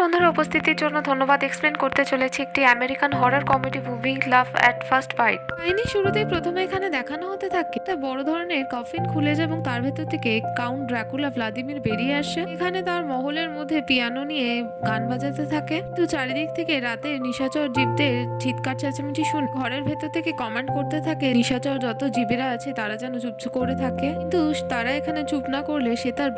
বন্ধুরা, উপস্থিতির জন্য ধন্যবাদ। এক্সপ্লেন করতে চলেছি একটি American horror comedy movie love at first bite. কাহিনী শুরুতেই প্রথমে এখানে দেখানো হতে থাকে একটা বড় ধরনের কফিন খুলে যায় এবং তার ভেতর থেকে কাউন্ট ড্রাকুলা ভ্লাদিমির বেরিয়ে আসে। এখানে তার মহলের মধ্যে পিয়ানো নিয়ে গান বাজাতে থাকে, কিন্তু চারিদিক থেকে রাতে নিশাচর জীবদের চিৎকার চেঁচামেচি শুনে ঘরের ভেতর থেকে কমান্ড করতে থাকে নিশাচর যত জীবেরা আছে তারা যেন চুপ করে থাকে। কিন্তু তারা এখানে চুপ না করলে সে তার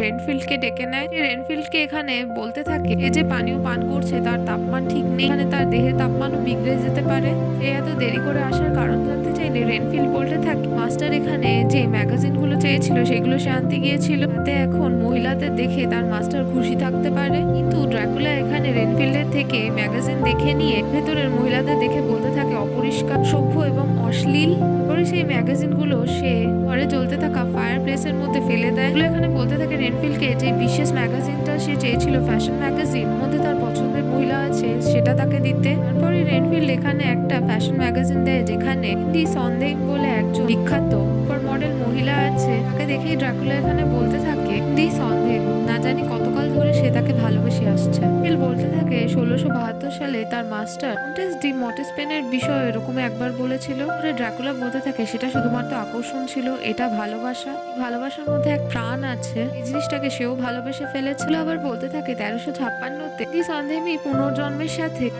রেনফিল্ডকে ডেকে নেয়। রেনফিল্ডকে এখানে বলতে থাকে এ যে পানীয় পান করছে তার তাপমান ঠিক নেই, এখানে তার দেহের তাপমানও বিগড়ে যেতে পারে। সে এত দেরি করে আসার কারণ জানতে চাইলে রেনফিল্ড বলতে থাকে মাস্টার এখানে যে ম্যাগাজিন গুলো চেয়েছিল সেগুলো সে আনতে গিয়েছিল, তাতে এখন মহিলাদের দেখে তার মাস্টার খুশি থাকতে পারে। কিন্তু ড্রাকুলা এখানে রেনফিল্ডের থেকে ম্যাগাজিন দেখে নিয়ে ভেতরের মহিলাদের দেখে বলতে থাকে অপরিষ্কার, সভ্য এবং অশ্লীল। পরে সেই ম্যাগাজিন গুলো সে ঘরে জ্বলতে থাকা ফায়ার প্লেসের মধ্যে ফেলে দেয়। এখানে বলতে থাকে রেনফিল্ডকে যে বিশেষ ম্যাগাজিনটা সে চেয়েছিল ফ্যাশন ম্যাগাজিন, মধ্যে তার পছন্দের মহিলা আছে সেটা তাকে দিতে। তারপরে রেনফিল্ড এখানে একটা ফ্যাশন ম্যাগাজিন দেয় যেখানে ইন্ডি সন্দেহ বলে একজন বিখ্যাত সুপার মডেল মহিলা আছে। তাকে দেখেই ড্রাকুলা এখানে বলতে থাকে ইন্ডি সন্দেহ না জানি কতকাল ধরে সে তাকে ভালোবেসে আসছে। বলতে থাকে 1672 সালে তার মাস্টার কন্টেস ডি মটেসপেনের বিষয়ে এরকম একবার বলেছিল। ড্রাকুলা বলতে থাকে সেটা শুধুমাত্র আকর্ষণ ছিল, এটা ভালোবাসা, ভালোবাসার মধ্যে এক প্রাণ আছে, এই জিনিসটাকে সেও ভালোবেসে ফেলেছিল। আবার বলতে থাকে 1356-তে সন্দেহী পুনর্জন্মের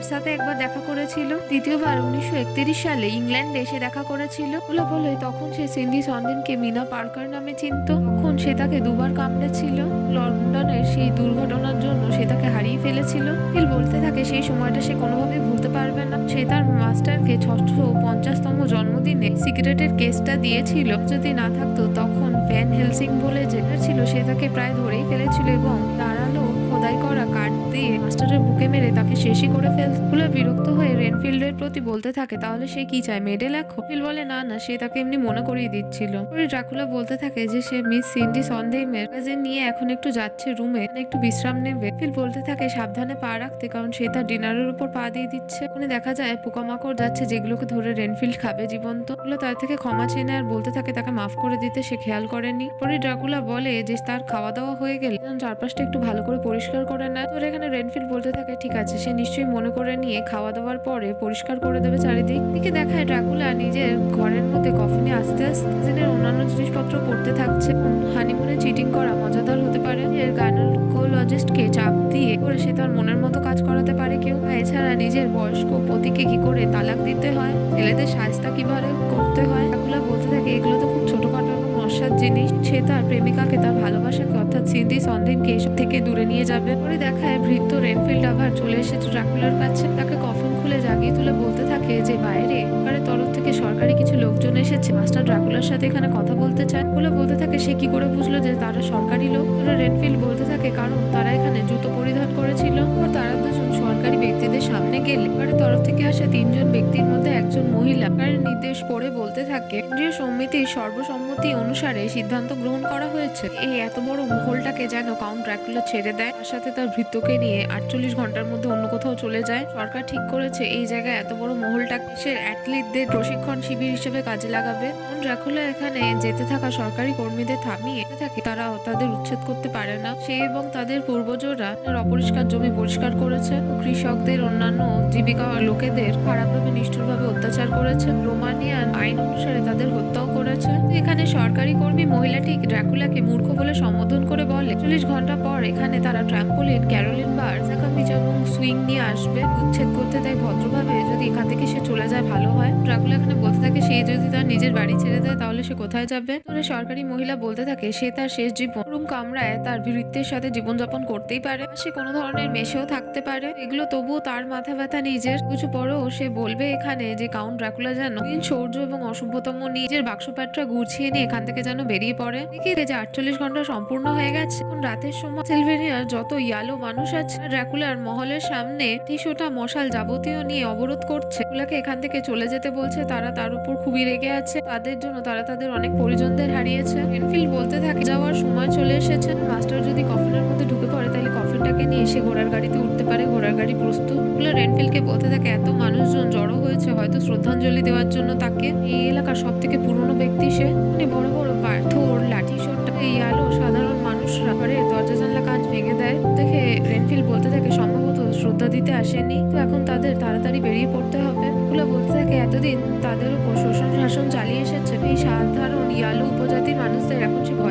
সাথে একবার দেখা করেছিল, দ্বিতীয়বার 1931 সালে ইংল্যান্ডে এসে দেখা করেছিল। বলে তখন সে সিন্ডি সন্দেহকে মিনা পার্কার নামে চিনত। তখন সে তাকে দুবার কামড়েছিল। লন্ডনের সেই দুর্ঘটনার জন্য সে তাকে হারিয়ে ফেলেছিল। ফিল বলতে থাকে সেই সময়টা সে কোনোভাবেই ভুলতে পারবে না। সে তার মাস্টারকে 650তম জন্মদিনে সিগারেটের কেসটা দিয়েছিল, যদি না থাকতো তখন ভ্যান হেলসিং বলে যেটা ছিল সে তাকে প্রায় ধরেই ফেলেছিল এবং দাঁড়ালো খোদাই করা কাঠ দিয়ে মাস্টারের বুকে মেরে তাকে শেষই করে ফেলছিল। বিরক্ত হয়ে রেনফিল্ডের প্রতি বলতে থাকে তাহলে সে কি চায়, মেডে লেখো। ফিল বলে না সে তাকে এমনি মনে করিয়ে দিচ্ছিল। ড্রাকুলা বলতে থাকে যে সে মিস সিন্ডি সন্দেহের ম্যাগাজিন নিয়ে এখন একটু যাচ্ছে রুমে, একটু বিশ্রাম নেবে। ফিল বলতে থাকে সাবধানে পা রাখতে, কারণ সে তার ডিনারের উপর পা দিয়ে দিচ্ছে। ওখানে দেখা যায় পোকামাকড় যাচ্ছে যেগুলোকে ধরে রেনফিল্ড খাবে জীবন্ত। তার থেকে ক্ষমা চেয়ে নেয় আর বলতে থাকে তাকে মাফ করে দিতে সে খেয়াল করেনি। পরে ড্রাকুলা বলে যে তার খাওয়া দাওয়া হয়ে গেলে চারপাশটা একটু ভালো করে পরিষ্কার করে নেয়। তোর এখানে রেনফিল্ড বলতে থাকে ঠিক আছে, সে নিশ্চয়ই মনে করে নিয়ে খাওয়া দাওয়ার পরে পরিষ্কার করে দেবে চারিদিক। দিকে দেখায় ড্রাকুলা নিজের ঘরের মধ্যে কফিনে আস্তে আস্তে দিনের অন্যান্য জিনিসপত্র পড়তে থাকছে। হানিমুনে চিটিং করা মজাদার হতে পারে, এর গাইনোকোলজিস্টকে চাপ দিয়ে করে সে তার মনের মতো কাজ করাতে পারে কেউ। এছাড়া নিজের বয়স্ক পতিকে কি করে তালাক দিতে হয়, ছেলেদের শায়েস্তা কিভাবে করতে হয়। ড্রাকুলা বলতে থাকে এগুলো তো খুব ছোটখাটো এবং নস্বাদ জিনিস। সে তার প্রেমিকাকে তার ভালোবাসাকে অর্থাৎ সিন্ডি সন্দেহকে এসব থেকে দূরে নিয়ে যাবে। পরে দেখায় ভৃত্য রেনফিল্ড আবার চলে এসেছে ড্রাকুলার কাছে। তাকে কফিন খুলে জাগিয়ে তুলে বলতে থাকে যে বাইরে তরফ থেকে সরকারি কিছু লোকজন এসেছে, মাস্টার ড্রাকুলার সাথে এখানে কথা বলতে চায়। বলতে থাকে সে কি করে বুঝলো যে তারা সরকারি লোক। রেনফিল্ড বলতে থাকে কারণ তারা এখানে জুতো পরিধান করেছিল। তারা দুজন সরকারি ব্যক্তিদের সামনে গেলে তরফ থেকে আসা 3 জন ব্যক্তির মধ্যে একজন মহিলা নির্দেশ পড়ে বলতে থাকে কেন্দ্রীয় সমিতির সর্বসম্মতি অনুসারে সিদ্ধান্ত গ্রহণ করা হয়েছে এই এত বড় মহলটাকে যেন কাউন্ট ড্রাকুলা ছেড়ে দেয়, তার সাথে তার ভৃত্যকে নিয়ে 48 ঘন্টার মধ্যে অন্য কোথাও চলে যায়। সরকার ঠিক করেছে এই জায়গায় এত বড় মহলটাকে সে অ্যাথলিটদের প্রশিক্ষণ শিবির হিসেবে কাজে লাগাবে। ড্রাকুলা এখানে যেতে থাকা সরকারি কর্মীদের থামিয়ে থাকে, তারা তাদের উচ্ছেদ করতে পারে না। সে এবং তাদের পূর্বজরা অপরিষ্কার জমি পরিষ্কার করেছে, কৃষকদের অন্যান্য জীবিকা লোকেদের খারাপভাবে নিষ্ঠুরভাবে অত্যাচার করেছে, রোমানিয়ান আইন অনুসারে তাদের হত্যাও করেছে। এখানে সরকারি কর্মী মহিলাটি ড্রাকুলাকে মূর্খ বলে সম্বোধন করে বলে 40 ঘন্টা পর এখানে তারা ট্রাম্পোলিন, ক্যারোলিন বার, সাকামিজ এবং সুইং নিয়ে আসবে উচ্ছেদ করতে, তাই ভদ্রভাবে যদি এখান থেকে সে চলে যায় ভালো হয়। ড্রাকুলা এখানে বলতে থাকে সে যদি তার নিজের বাড়ি ছেড়ে দেয় তাহলে সে কোথায় যাবে। সরকারি মহিলা বলতে থাকে সে তার শেষ জীবন রুম কামরায় তার ভৃত্যের সাথে জীবনযাপন করতেই পারে, সে কোনো ধরনের মেশেও থাকতে পারে, এগুলো তবুও তার মাথা ব্যথা নিজের। কিছু পরেও সে বলবে এখানে যে কাউন্ট ড্রাকুলা যেন শৌর্য এবং অসভ্যতম নিজের বাক্সপ্যাটটা গুছিয়ে নিয়ে এখান থেকে যেন বেরিয়ে পড়ে। দেখে যে 48 ঘন্টা সম্পূর্ণ হয়ে গেছে। এখন রাতের সময় সিলভেনিয়ার যত ইয়ালো মানুষ আছে ড্রাকুলার মহলের সামনে 30টা মশাল যাবতীয় নিয়ে অবরোধ করছে। ড্রাকুলাকে এখান থেকে চলে যেতে বলছে, তারা তার উপর খুবই রেগে আছে, তাদের জন্য তারা তাদের অনেক পরিজনদের হারিয়েছে। রেনফিল্ড বলতে থাকে যাওয়ার সময় চলে এসেছে, মাস্টার যদি কফিনের মধ্যে ঢুকে পড়ে তাহলে কফিনটাকে নিয়ে এসে ঘোড়ার গাড়িতে উঠতে পারে, ঘোড়ার গাড়ি প্রস্তুত। রেনফিল্ডকে বলতে থাকে এত মানুষজন জড়ো হয়েছে হয়তো শ্রদ্ধাঞ্জলি দেওয়ার জন্য তাকে। এই এলাকার সব থেকে পুরনো ব্যক্তি সে, বড় বড় পাথর লাঠি সোটা এই আলো সাধারণ মানুষরা ঘরে দরজা জানলা কাঁচ ভেঙে দেয় দেখে রেনফিল্ড বলতে থাকে সম্ভব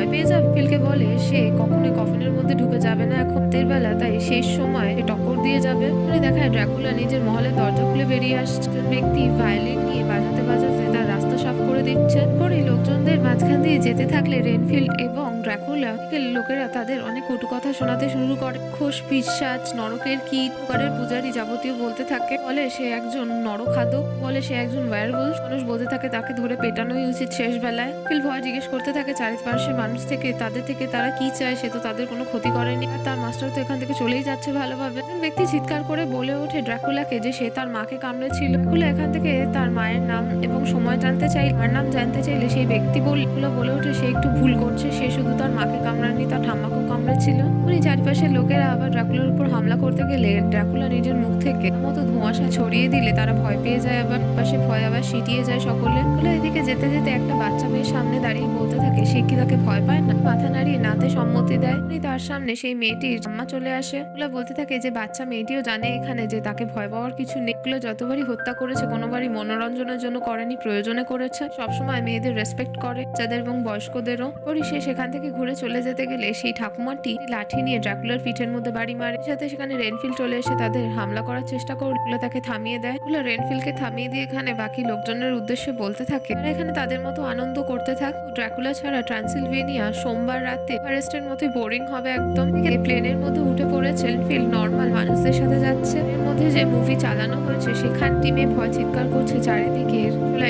ভয় পেয়ে যাবে। ফিলকে বলে সে কখনোই কফিনের মধ্যে ঢুকে যাবে না এখন রাতের বেলা, তাই শেষ সময় সে টক্কর দিয়ে যাবে। পরে দেখায় ড্রাকুলা নিজের মহলের দরজা খুলে বেরিয়ে আসছে। ব্যক্তি ভায়োলিন নিয়ে বাজাতে বাজাতে তার রাস্তা সাফ করে দিচ্ছে। পরে লোকজনদের মাঝখান দিয়ে যেতে থাকলে রেনফিল্ড এবং ড্রাকুলা লোকেরা তাদের অনেক কটু কথা শোনাতে শুরু করে। খোশ পিশাচ, নরকের কীট, ঘরের পূজারি যাবতীয় বলতে থাকে। বলে সে একজন নরখাদক, বলে সে একজন ওয়্যারওয়ুলফ। মানুষ বলতে থাকে তাকে ধরে পেটানোই উচিত শেষ বেলায়। ফিল ভয় জিজ্ঞেস করতে থাকে চারিপাশের মানুষ থেকে, তাদের থেকে তারা কি চায়। সে তো তাদের কোনো ক্ষতি করেনি, আর তার মাস্টার তো এখান থেকে চলেই যাচ্ছে ভালোভাবে। ব্যক্তি চিৎকার করে বলে ওঠে ড্রাকুলাকে যে সে তার মাকে কামড়েছিল। ড্রাকুলা এখান থেকে তার মায়ের নাম এবং সময় জানতে চাই। মার নাম জানতে চাইলে সেই ব্যক্তি বলে ওঠে সে একটু ভুল করছে, সে শুধু তার মাকে কামড়াননি, তার ঠাম্মাকেও কামড়েছিল। উনি চারিপাশের লোকেরা আবার ড্রাকুলার উপর হামলা করতে গেলে ড্রাকুলা নিজের মুখ থেকে মতো ধোঁয়াশা ছড়িয়ে দিলে তারা ভয় পেয়ে যায়। আবার পাশে ভয় আবার সিটিয়ে যায় সকলে। এদিকে যেতে যেতে একটা বাচ্চা মেয়ের সামনে দাঁড়িয়ে বলতে থাকে সে কি তাকে ভয় পায় না। মাথা নাড়িয়ে নাতে সম্মতি দেয়। তার সামনে সেই মেয়েটির আম্মা চলে আসে। বলতে থাকে যে বাচ্চা মেয়েটিও জানে এখানে যে তাকে ভয় পাওয়ার কিছু নেই। যতবারই হত্যা করেছে কোনোবারই মনোরঞ্জনের জন্য করেনি, প্রয়োজনে করেছে। সবসময় মেয়েদের রেসপেক্ট করে, যাদের এবং বয়স্কদেরও। পরে সে সেখান থেকে ঘুরে চলে যেতে গেলে সেই ঠাকুমাটি লাঠি নিয়ে ড্রাকুলার পিঠের মধ্যে বাড়ি মারে। সাথে সেখানে রেনফিল্ড চলে এসে তাদের হামলা করার চেষ্টা করলো, তাকে থামিয়ে দেয়। রেনফিল্ডকে থামিয়ে দিয়ে এখানে বাকি লোকজনের উদ্দেশ্যে বলতে থাকে তারা এখানে তাদের মতো আনন্দ করতে থাক। ড্রাকুলা ছাড়া ট্রান্সিলভেনিয়া সোমবার রাতে ফরেস্টের মতোই বোরিং হবে একদম। প্লেনের মধ্যে উঠে পড়েছে রেনফিল্ড নর্মাল মানুষদের সাথে যাচ্ছে। এর মধ্যে যে মুভি চালানো হয়েছে সেখান টিমে ভয় চিৎকার করছে চারিদিকে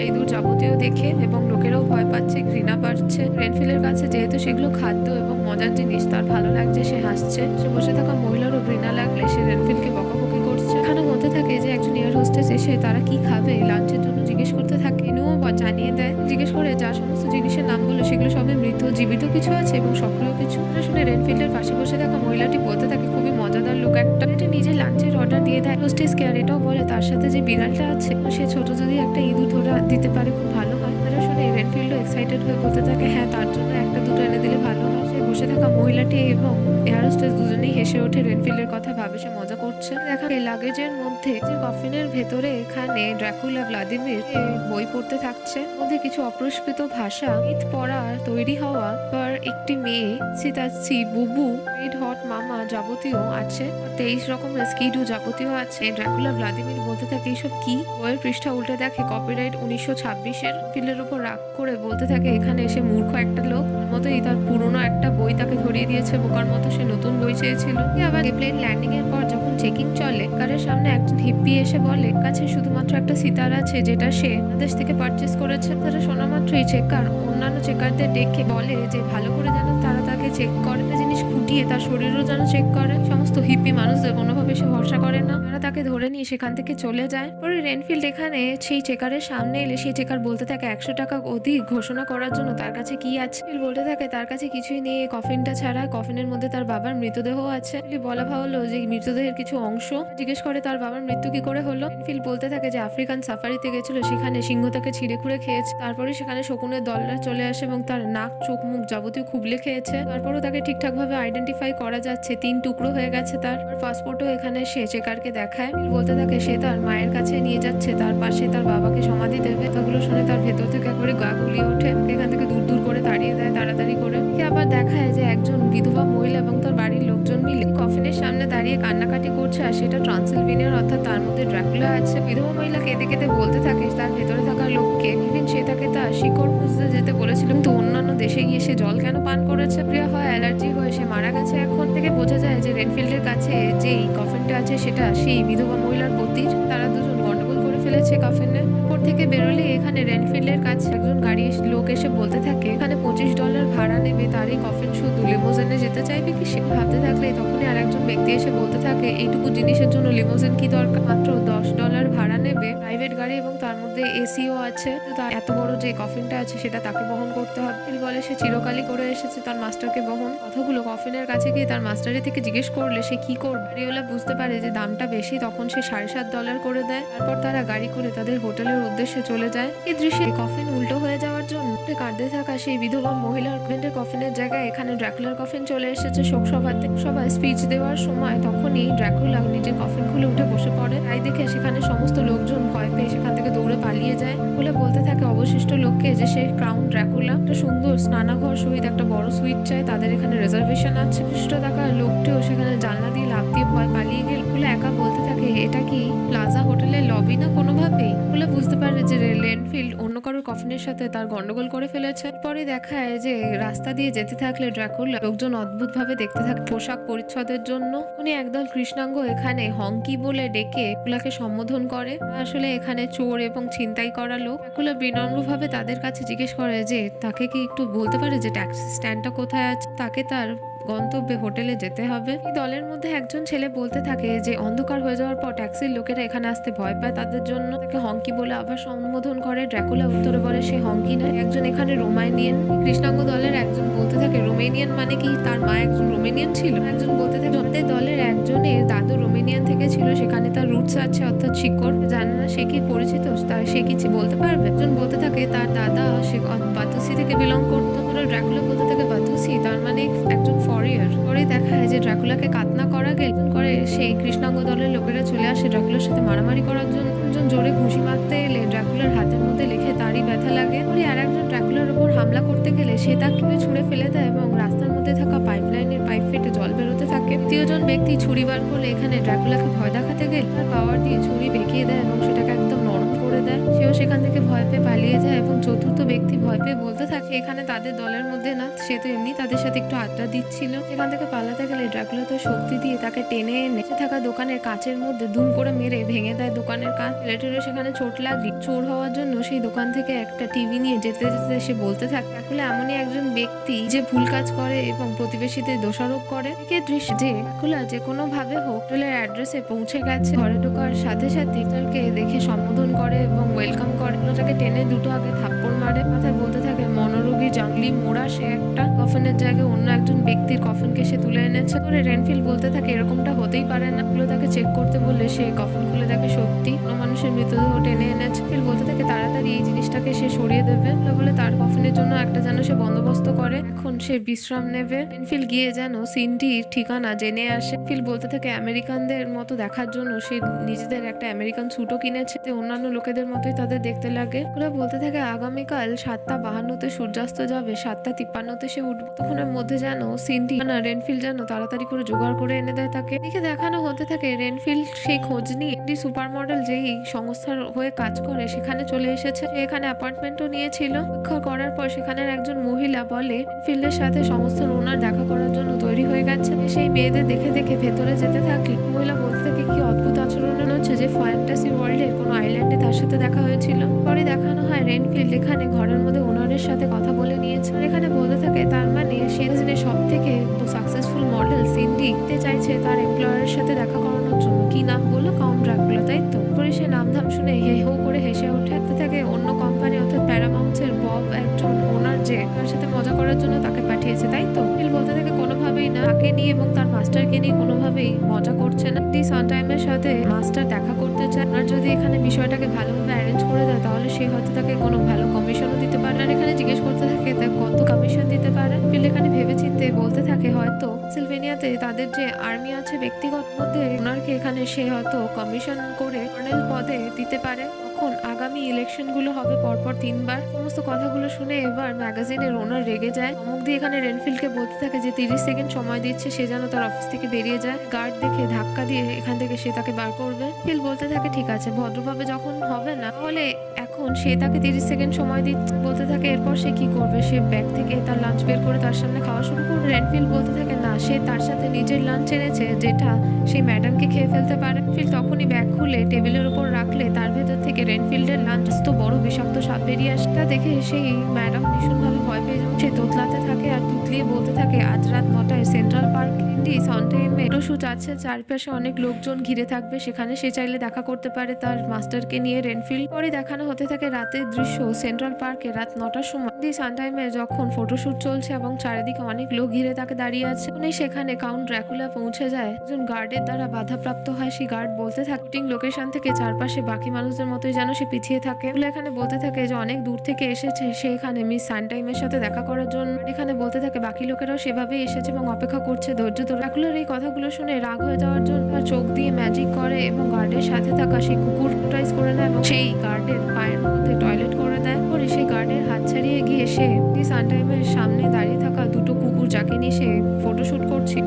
ইঁদুর যাবতীয় দেখে, এবং লোকেরাও ভয় পাচ্ছে, ঘৃণা পাচ্ছে। রেনফিল্ডের কাছে যেহেতু সেগুলো খাদ্য এবং মজার জিনিস, তার ভালো লাগছে, সে হাসছে। সে বসে থাকা মহিলারও ঘৃণা লাগলে সে রেনফিল্ডকে বকাবকি করছে। এখানে হতে থাকে যে একজন এয়ার হোস্টেস এসে তারা কি খাবে লাঞ্চের জন্য জিজ্ঞেস করতে থাকে। ইনুও জানিয়ে দেয়, জিজ্ঞেস করে যা সমস্ত জিনিসের নামগুলো সেগুলো সবই মৃত, জীবিত কিছু আছে এবং সক্রিয় কিছু। শুনে রেনফিল্ডের পাশে বসে থাকা মহিলাটি বলতে থাকে খুবই মজাদার লোক একটা। নিজে লাঞ্চের অর্ডার দিয়ে দেয় হোস্টেসকে, আর এটাও বলে তার সাথে যে বিড়ালটা আছে সে ছোট যদি একটা ইঁদুর ধরে দিতে পারে খুব ভালো হয়। তারা শুনে রেনফিল্ডও এক্সাইটেড হয়ে বলতে থাকে হ্যাঁ তার জন্য একটা দুটো এনে দিলে ভালো হয়। সে বসে থাকা মহিলাটি এবং এয়ার হোস্টেস দুজনেই হেসে ওঠে। রেনফিল্ডের কথা ভাবে সে মজা করছে। দেখা লাগেজের মধ্যে যে কফিনের ভেতরে এখানে ড্রাকুলা ভ্লাদিমির বই পড়তে থাকছে। মধ্যে কিছু অপরিষ্কৃত ভাষা, ঈদ পড়া তৈরি হওয়া পর একটি মেয়ে, সিতাচ্ছি, বুবু, রেড হট মামা যাবতীয় আছে। 23 রকমের স্কিডু যাবতীয় আছে। ড্রাকুলা ভ্লাদিমির বলতে থাকে এইসব কি। বইয়ের পৃষ্ঠা উল্টে দেখে কপিরাইট 1926-এর। ফিলের উপর রাগ করে বলতে থাকে এখানে এসে মূর্খ একটা লোক মতোই তার পুরনো একটা বই তাকে ধরিয়ে দিয়েছে বোকার মতো। সে নতুন বই চেয়েছিল। আবার প্লেন ল্যান্ডিং এর পর যখন চেকিং চলে, কারের সামনে একজন হিপ্পি এসে বলে কাছে শুধুমাত্র একটা সিতার আছে যেটা সে দেশ থেকে পারচেস করেছে। তারা শোনা মাত্রই চেকার অন্যান্য চেকারদের ডেকে বলে যে ভালো করে যেন তারা তাকে চেক করে, জিনিস খুঁটিয়ে তার শরীরও যেন চেক করে। সমস্ত হিপ্পি মানুষদের কোনোভাবে সে ভরসা করে না। তারা তাকে ধরে নিয়ে সেখান থেকে চলে যায়। পরে রেনফিল্ড এখানে সেই চেকারের সামনে এলে সেই চেকার বলতে থাকে 100 টাকা অধিক ঘোষণা করার জন্য তার কাছে কি আছে। বলতে থাকে তার কাছে কিছুই নেই কফিনটা ছাড়া। কফিনের মধ্যে তার বাবার মৃতদেহ আছে। বলা ভালো যে মৃতদেহের কিছু অংশ। জিজ্ঞেস করে তার বাবার মৃত্যু কি করে হলো। রেনফিল্ড বলতে থাকে যে আফ্রিকান সাফারিতে গেছিল, সেখানে সিংহ তাকে ছিঁড়ে খুঁড়ে খেয়েছে। তারপরে সেখানে শকুনের দলরা চলে আসে এবং তার নাক চোখ মুখ যাবতীয় খুবলে খেয়েছে। তারপরও তাকে ঠিকঠাক ভাবে আইডেন্টিফাই করা যাচ্ছে। 3 টুকরো হয়ে গেছে তার পাসপোর্টও এখানে সে চেকারকে দেখায়। বলতে থাকে সে তার মায়ের কাছে নিয়ে যাচ্ছে, তার পাশে তার বাবাকে সমাধি দেবে। তাগুলো শুনে তার ভেতর থেকে একবারে গা গুলিয়ে ওঠে। এখান থেকে দূর দূর করে তাড়িয়ে দেয় তাড়াতাড়ি করে। আবার দেখায় যে একজন বিধবা মহিলা এবং তার বাড়ির লোকজন মিলে কফিনের সামনে দাঁড়িয়ে কান্নাকাটি করছে, আর সেটা ট্রান্সিলভেনিয়ার, অর্থাৎ তার মধ্যে ড্রাকুলা আছে। বিধবা মহিলা কেঁদে কেঁদে বলতে থাকে তার ভেতরে থাকা লোককে ইভিন সে তাকে তার শিকড় খুঁজতে যেতে বলেছিল, কিন্তু অন্যান্য দেশে গিয়ে সে জল কেন পান করেছে। প্রিয় হয় অ্যালার্জি হয়ে সে মারা গেছে। এখন থেকে বোঝা যায় যে রেনফিল্ডের কাছে যেই কফিনটা আছে সেটা সেই বিধবা মহিলার পতির। তারা দুজন গন্ডগোল করে ফেলেছে কফিনে। উপর থেকে বেরোলে এখানে রেনফিল্ডের কাছে একজন গাড়ি লোক এসে বলতে থাকে এখানে $25 ভাড়া নেবে, তারই কফিন শুধু লিমোজিনে যেতে চাইবে কি। সে ভাবতে থাকলে তখনই আর একজন ব্যক্তি এসে বলতে থাকে এইটুকু জিনিসের জন্য লিমোজিন কি দরকার, মাত্র $10 ভাড়া নেবে, প্রাইভেট গাড়ি এবং তার মধ্যে এসিও আছে। তার এত বড় যে কফিনটা আছে সেটা তাকে বহন করতে হবে। বলে সে চিরকালই করে এসেছে তার মাস্টারকে বহন। কথাগুলো কফিনের কাছে গিয়ে তার মাস্টারের থেকে জিজ্ঞেস করলে সে কি করবে। গাড়িওয়ালা বুঝতে পারে যে দামটা বেশি, তখন সে $7.5 করে দেয়। তারপর তারা গাড়ি করে তাদের হোটেলের উদ্দেশ্যে চলে যায়। এই দৃশ্যে কফিন উল্টো হয়ে যাওয়ার জন্য মুখে কাঁদতে থাকা সেই বিধবা মহিলার হাজবেন্ডের কফিনের জায়গায় এখানে ড্রাকুলার কফিন চলে এসেছে শোকসভাতে। সবাই স্পিচ দেওয়ার সময় তখনই ড্রাকুলা নিজের কফিন খুলে উঠে বসে পড়ে। তাই দেখে সেখানে সমস্ত লোকজন ভয় পেয়ে সেখান থেকে দৌড়ে পালিয়ে যায় বলে বলতে থাকে অবশিষ্ট লোককে যে সে ক্রাউন ড্রাকুলা। একটা সুন্দর স্নানাঘর সহিত একটা বড় সুইট চায়, তাদের এখানে রিজার্ভেশন আছে। সুস্থ থাকা লোকটিও সেখানে জানলা দিয়ে লাফ দিয়ে ভয় পালিয়ে গেল বলে একা বলতে থাকে এটা কি প্লাজা হোটেলের লবি না কোনোভাবেই। বলে বুঝতে পারে যে রেনফিল্ড অন্য কারোর কফিনের সাথে তার গন্ডগোল করে ফেলেছে। পরে দেখায় যে রাস্তা দিয়ে যেতে থাকলে ড্রাকুলা লোকজন অদ্ভুত ভাবে দেখতে থাকে পোশাক পরিচ্ছদের জন্য। উনি একদল কৃষ্ণাঙ্গ এখানে হংকি বলে ডেকে ড্রাকুলাকে সম্বোধন করে। আসলে এখানে চোর এবং ছিনতাই করা লোক। ড্রাকুলা বিনম্রভাবে তাদের কাছে জিজ্ঞেস করে যে তাকে কি একটু বলতে পারে যে ট্যাক্সি স্ট্যান্ডটা কোথায় আছে, তাকে তার গন্তব্যে হোটেলে যেতে হবে। এই দলের মধ্যে একজন ছেলে বলতে থাকে যে অন্ধকার হয়ে যাওয়ার পর ট্যাক্সির লোকেরা এখানে আসতে ভয় পায়, তাদের জন্য তাকে হংকি বলে আবার সম্বোধন করে। ড্রাকুলা উত্তরে বলে সে হংকি নয়, একজন এখানে রোমানিয়ান। কৃষ্ণাঙ্গ দলের একজন বলতে থাকে রোমেনিয়ান মানে কি তার মা একজন রোমেনিয়ান ছিল। একজন বলতে থাকে আমাদের দলের একজনের দাদু রোমেনিয়ান থেকে ছিল, সেখানে তার রুটস আছে অর্থাৎ শিকড়। জানে না সে কি পরিচিত, তার সে কি বলতে পারবে। একজন বলতে থাকে তার দাদা সে বাতুসি থেকে বিলং করতো। ড্রাকুলা বলতে থাকে বাতুসি তার মানে একজন ফরিয়ার। পরে দেখা যায় যে ড্রাকুলাকে কাতনা করা গেল করে সেই কৃষ্ণাঙ্গ দলের লোকেরা চলে আসে ড্রাকুলার সাথে মারামারি করার জন্য। একজন জোরে ঘুষি মারতে এলে ড্রাকুলার হাতের মধ্যে লেখে তারই ব্যথা লাগে। পরে আর একজন ড্রাকুলার উপর হামলা করতে গেলে সে তাকে ছুঁড়ে ফেলে দেয় এবং রাস্তার মধ্যে থাকা পাইপলাইনের পাইপ ফেটে জল বেরোতে থাকে। তৃতীয়জন ব্যক্তি ছুরি বার করলে এখানে ড্রাকুলাকে ভয় দেখাতে গেলে তার পাওয়ার দিয়ে ছুরি বেঁকিয়ে দেয় এবং সেটাকে একদম নরম করে দেয়। সেও সেখান থেকে ভয় পেয়ে পালিয়ে যায় এবং চতুর্থ ব্যক্তি ভয় পেয়ে বলতে থাকে এখানে তাদের দলের মধ্যে না, সে তো এমনি তাদের সাথে একটু আড্ডা দিচ্ছিল। সেখান থেকে পালাতে গেলে ড্রাকুলা তার শক্তি দিয়ে তাকে টেনে এনে থাকা দোকানের কাচের মধ্যে দুম করে মেরে ভেঙে দেয় দোকানের কাঁচ। ছেলেটিরও সেখানে চোট লাগলি চোর হওয়ার জন্য সেই দোকান থেকে একটা টিভি নিয়ে যেতে যেতে সে বলতে থাকে ড্রাকুলা এমনই একজন ব্যক্তি যে ভুল কাজ করে এবং প্রতিবেশীদের দোষারোপ করে। দৃশ্য যে ড্রাকুলা যে কোনো ভাবে হোটেলের অ্যাড্রেসে পৌঁছে গেছে। ঘরে ঢোকার সাথে সাথে তাকে দেখে সম্বোধন করে এবং ওয়েলকাম করে। তাকে টেনে দুটো আগে থাপ্পড় মারে। মাথায় বলতে থাকে মনোরোগী জাংলি মোড়া সে একটা কফিনের জায়গায় অন্য একজন ব্যক্তির কফিনকে সে তুলে এনেছে। পরে রেনফিল্ড বলতে থাকে এরকমটা হতেই পারে না। তাকে চেক করতে বললে সে কফিন খুলে দেখে সত্যি কোনো মানুষের মৃতদেহ টেনে এনেছে। ফিল বলতে থাকে তাড়াতাড়ি এই জিনিসটাকে সে সরিয়ে দেবে বলে তার কফিনের জন্য একটা যেন সে বন্দোবস্ত করে। এখন সে বিশ্রাম নেবে। রেনফিল্ড গিয়ে যেন সিনটির ঠিকানা জেনে আসে। ফিল বলতে থাকে আমেরিকানদের মতো দেখার জন্য সে নিজেদের একটা আমেরিকান স্যুটও কিনেছে, অন্যান্য লোকেদের মতোই তাদের দেখতে লাগে। ওরা বলতে থাকে আগামীকাল 7:52 সূর্যাস্ত যাবে, 7:53 সে উঠবে। তখনের মধ্যে যেন সিনটি রেনফিল্ড যেন তাড়াতাড়ি করে জোগাড় করে এনে দেয় তাকে। এদিকে দেখানো হতে থাকে রেনফিল্ড সেই খোঁজ নিয়ে একটি সুপার মডেল যেই সংস্থার হয়ে কাজ করে সেখানে চলে এসেছে। এখানে অ্যাপার্টমেন্টও নিয়েছিল। পরীক্ষা করার পর সেখানের একজন মহিলা বলে রেনফিল্ডের সাথে সমস্ত ওনার দেখা করার জন্য তৈরি হয়ে গেছে। সেই মেয়েদের দেখে দেখে ভেতরে যেতে থাকলে মহিলা বলতে থাকে কি অদ্ভুত আচরণ হচ্ছে যে ফ্যান্টাসি ওয়ার্ল্ডের কোনো আইল্যান্ডে তার সাথে দেখা হয়েছিল। পরে দেখানো হয় রেনফিল্ড এখানে ঘরের মধ্যে ওনারের সাথে কথা বলে নিয়েছে। এখানে বলতে থাকে তার মানে সে সব থেকে সাকসেসফুল মডেল সিন্ডি চাইছে তার এমপ্লয়ারের সাথে দেখা করানোর জন্য। কি নাম বললো? কাউন্ট ড্রাকুলা, তাই তো? পরে সে নামধাম শুনে হে হো করে হেসে ওঠে। থাকে অন্য কোম্পানি অর্থাৎ প্যারামাউন্টের বব একজন ওনার যে তার সাথে মজা করার জন্য তাকে পাঠিয়েছে, তাই তো? ফিল বলতে থাকে কোনোভাবেই না, তাকে নিয়ে এবং তার মাস্টারকে নিয়ে কোনোভাবেই মজা করছে না। সানটাইমের সাথে মাস্টার দেখা করতে চায় আর যদি এখানে বিষয়টাকে ভালোভাবে অ্যারেঞ্জ করে দেয় তাহলে সে হয়তো তাকে কোনো ভালো কমিশনও দিতে পারে। আর এখানে জিজ্ঞেস করতে থাকে তাকে কত কমিশন দিতে পারে। ফিল এখানে ভেবে চিন্তে বলতে থাকে হয়তো পেনসিলভেনিয়াতে তাদের যে আর্মি আছে ব্যক্তিগত মধ্যে ওনারকে এখানে সে হয়তো কমিশন করে কর্নেল পদে দিতে পারে। তখন আগামী ইলেকশনগুলো হবে পরপর 3 বার। সমস্ত কথাগুলো শুনে এবার ম্যাগাজিনের ওনার রেগে যায়। ধমক দিয়ে এখানে রেনফিল্ডকে বলতে থাকে যে 30 সেকেন্ড সময় দিচ্ছে সে যেন তার অফিস থেকে বেরিয়ে যায়। গার্ড দেখে ধাক্কা দিয়ে এখান থেকে সে তাকে বার করবে। ফিল বলতে থাকে ঠিক আছে, ভদ্রভাবে যখন হবে না তাহলে এখন সে তাকে 30 সেকেন্ড সময় দিচ্ছে। বলতে থাকে এরপর সে কি করবে? সে ব্যাগ থেকে তার লাঞ্চ বের করে তার সামনে খাওয়া শুরু করবে। রেনফিল্ড বলতে থাকে না, সে তার সাথে নিজের লাঞ্চ এনেছে যেটা সেই ম্যাডামকে খেয়ে ফেলতে পারে। ফিল তখনই ব্যাগ খুলে টেবিলের উপর রাখলে তার ভেতর থেকে রেনফিল্ডের লাঞ্চ তো বড় বিষাক্ত সাপ বেরিয়ে আসে। তা দেখে সেই ম্যাডাম ভীষণভাবে ভয় পেয়ে যাবে। সে তোতলাতে থাকে আর তুতলিয়ে বলতে থাকে আজ রাত 9টায় সেন্ট্রাল পার্ক ইন্ডি সানটাইমে ফটোশুট আছে, চারপাশে অনেক লোকজন ঘিরে থাকবে, সেখানে সে চাইলে দেখা করতে পারে তার মাস্টারকে নিয়ে রেনফিল্ড। পরে দেখানো হতে থাকে রাতের দৃশ্য সেন্ট্রাল পার্কে রাত 9টার সময়। দি সানটাইমে যখন ফটোশুট চলছে এবং চারিদিকে অনেক লোক ঘিরে তাকে দাঁড়িয়ে আছে, উনি সেখানে কাউন্ট ড্রাকুলা পৌঁছে যায়। একজন গার্ডের দ্বারা বাধাপ্রাপ্ত হয়। সেই গার্ড বলতে থাকে শুটিং লোকেশন থেকে চারপাশে বাকি মানুষদের মতোই যেন সে পিছিয়ে থাকে। এখানে বলতে থাকে যে অনেক দূর থেকে এসেছে সে এখানে মিস সানটাইমের সাথে দেখা করার জন্য। এখানে বলতে থাকে বাকি লোকেরাও সেভাবেই এসেছে এবং অপেক্ষা করছে ধৈর্য ধরে। ড্রাকুলার এই কথাগুলো শুনে রাগ হয়ে যাওয়ার জন্য তার চোখ দিয়ে ম্যাজিক করে এবং গার্ডের সাথে থাকা সেই কুকুর টাইজ করে নেয় এবং সেই গার্ডের পায়ের মধ্যে টয়লেট করে দেয়। পরে সেই গার্ডের হাত ছাড়িয়ে গিয়ে সে সানটাইমের সামনে দাঁড়িয়ে থাকা দুটো কুকুর যাকে নিয়ে সে ফটোশুট করছে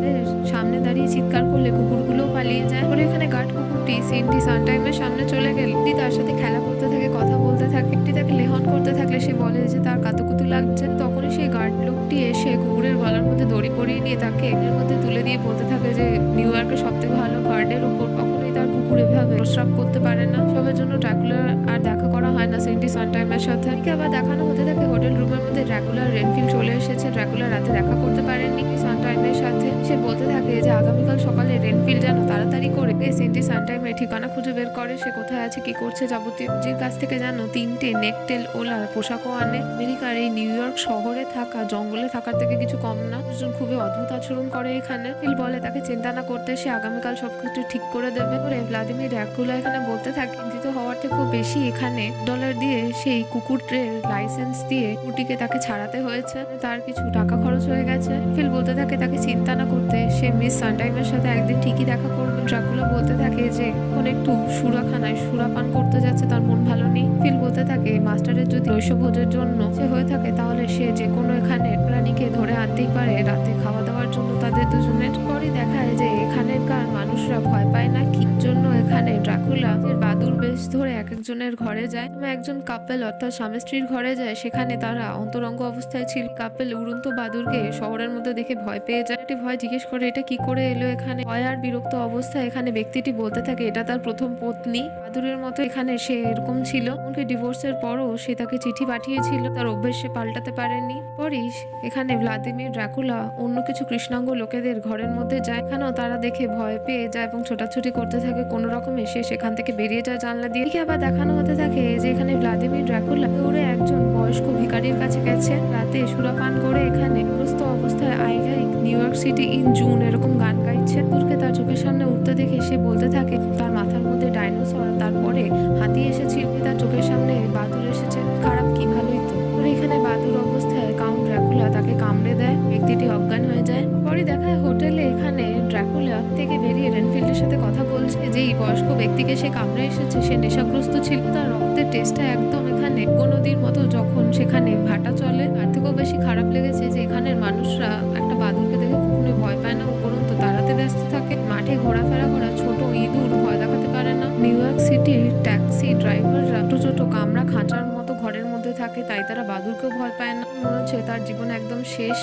সামনে দাঁড়িয়ে চিৎকার করলে কুকুরগুলোও পালিয়ে যায়। পরে এখানে গার্ড কুকুরটি সিনটি সানটাইমের সামনে চলে গেল। তার সাথে খেলা করতে থাকে, কথা বলতে থাকে, তাকে লেহন করতে থাকলে সে বলে যে তার কাতুকুতু লাগছে। তখনই সেই গার্ড লোকটি এসে কুকুরের গলার মধ্যে দড়ি পরিয়ে নিয়ে তাকে এর মধ্যে তুলে দিয়ে বলতে থাকে যে নিউ ইয়র্কের সব থেকে ভালো গার্ডের উপর কখনোই তার কুকুর এভাবে প্রস্রাব করতে পারে না। সবার জন্য ড্রাকুলার আর দেখা করা হয় না সিনটি সানটাইমের সাথে। আবার দেখানো হতে থাকে হোটেল রুমের মধ্যে ড্রাকুলার রেনফিল্ড চলে এসেছে। ড্রাকুলার রাতে দেখা করতে পারেননি সানটাইমের সাথে। সে বলতে থাকে যে আগামীকাল সকালে রেনফিল্ড যেন তাড়াতাড়ি করে সিনটি সানটাইমের ঠিকানা খুঁজে বের করে, সে কোথায় আছে, কি করছে, যাবতীয় জির কাছ থেকে যেন 3টে নেকটেল ওলার পোশাকও আনে। আমেরিকার এই নিউ ইয়র্ক শহরে থাকা জঙ্গলে থাকার থেকে কিছু কম না। দুজন খুবই অদ্ভুত আচরণ করে এখানে। ফিল বলে তাকে চিন্তা না করতে, সে আগামীকাল সবকিছু ঠিক করে দেবে। পরে ভ্লাদিমির ড্রাকুলা এখানে বলতে থাকে চিন্তিত হওয়ার থেকেও বেশি এখানে $1 দিয়ে সেই কুকুরের লাইসেন্স দিয়ে কুকুরটিকে তাকে ছাড়াতে হয়েছে, তার কিছু টাকা খরচ হয়ে গেছে। ফিল বলতে থাকে তাকে চিন্তা না করতে, সে মিস সানটাইমের সাথে একদিন ঠিকই দেখা করবে। ড্রাকুলা বলতে থাকে যে এখন একটু সুরাখানায় সুরাপান করতে যাচ্ছে, তার মন ভালো নেই। ফিল বলতে থাকে মাস্টারের যদি ঐশভোজের জন্য সে হয়ে থাকে তাহলে সে যে কোনো এখানে প্রাণীকে ধরে আনতেই পারে রাতে খাওয়া দাওয়ার জন্য তাদের দুজনের। পরে দেখায় যে এখানকার মানুষরা ভয় পায় না কি জন্য এখানে ড্রাকুলা বাদুর বেশ ধরে এক একজনের ঘরে যায়। একজন কাপেল অর্থাৎ স্বামী স্ত্রীর ঘরে যায়, সেখানে তারা অন্তরঙ্গ অবস্থায় ছিল। কাপেল উড়ন্ত বাদুরকে শহরের মধ্যে দেখে ভয় পেয়ে যায়। একটি ভয় জিজ্ঞেস করে এটা কি করে এলো এখানে। ভয় আর বিরক্ত অবস্থায় এখানে ব্যক্তিটি বলতে থাকে এটা তার প্রথম পত্নী। বাদুরের মতো এখানে সে এরকম ছিল, এমনকি ডিভোর্সের পরও সে তাকে চিঠি পাঠিয়েছিল, তার অভ্যেস সে পাল্টাতে পারেনি। পরেই এখানে ভ্লাদিমির ড্রাকুলা অন্য কিছু কৃষ্ণাঙ্গ লোকেদের ঘরের মধ্যে যায়, এখানেও তারা দেখে ভয় পেয়ে যায় এবং ছোটাছুটি করতে থাকে। কোনো রকমে সে সেখান থেকে বেরিয়ে যায় জানলা দিয়ে। আবার দেখানো হতে থাকে যে এখানে ভ্লাদিমির ড্রাকুলা দৌড়ে একজন বয়স্ক ভিখারির কাছে গেছে, রাতে সুরাপান করে এখানে গ্রস্ত অবস্থায় I like new York city in June এরকম গান গাইছে। তুরকে তার চোখের সামনে উঠতে দেখে সে বলতে থাকে তার মাথার মধ্যে ডাইনোসর, তারপরে হাতি এসেছিল, তার চোখের সামনে বাদুর এসেছে, খারাপ কি ভালোই তো। এখানে বাদুর অবস্থায় কাউন্ট ড্রাকুলা তাকে কামড়ে দেয়, ব্যক্তিটি অজ্ঞান হয়ে যায়। পরে দেখায় হোটেলে এখানে ড্রাকুলা থেকে বেরিয়ে রেনফিল্ডের সাথে কথা বলছে যে এই বয়স্ক ব্যক্তিকে সে কামড়ে এসেছে, সে নেশাগ্রস্ত ছিল, তার রক্তের টেস্টটা একদম এখানে নদীর মতো। যখন সেখানে ভাটা চলে তার থেকেও বেশি খারাপ লেগেছে যে এখানের মানুষরা একটা বাদুরকে দেখে কখনো ভয় পায় না, উপরন্তু তাড়াতে ব্যস্ত থাকে। মাঠে ঘোরাফেরা করা ছোট ইঁদুর ভয় দেখাতে পারে না। নিউ ইয়র্ক সিটির ট্যাক্সি ড্রাইভাররা ছোট ছোট কামরা খাঁচার মতো ঘরের মধ্যে থাকে, তাই তারা বাদুরকেও ভয় পায় না। মনে হচ্ছে তার জীবন একদম শেষ।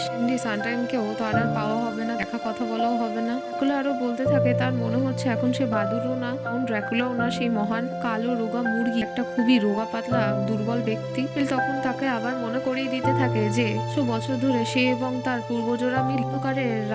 সানটাইমকেও তার আর পাওয়া হবে না, দেখা কথা বলাও হবে না। ড্রাকুলা আরো বলতে থাকে তার মনে হচ্ছে এখন সে বাদুরও না, কাউন্ট ড্রাকুলাও না, সেই মহান কালো রোগা মুরগি, একটা খুবই রোগা পাতলা দুর্বল ব্যক্তি। তখন তাকে আবার মনে করিয়ে দিতে থাকে যে 100 বছর ধরে সে এবং তার পূর্বজরা মিলে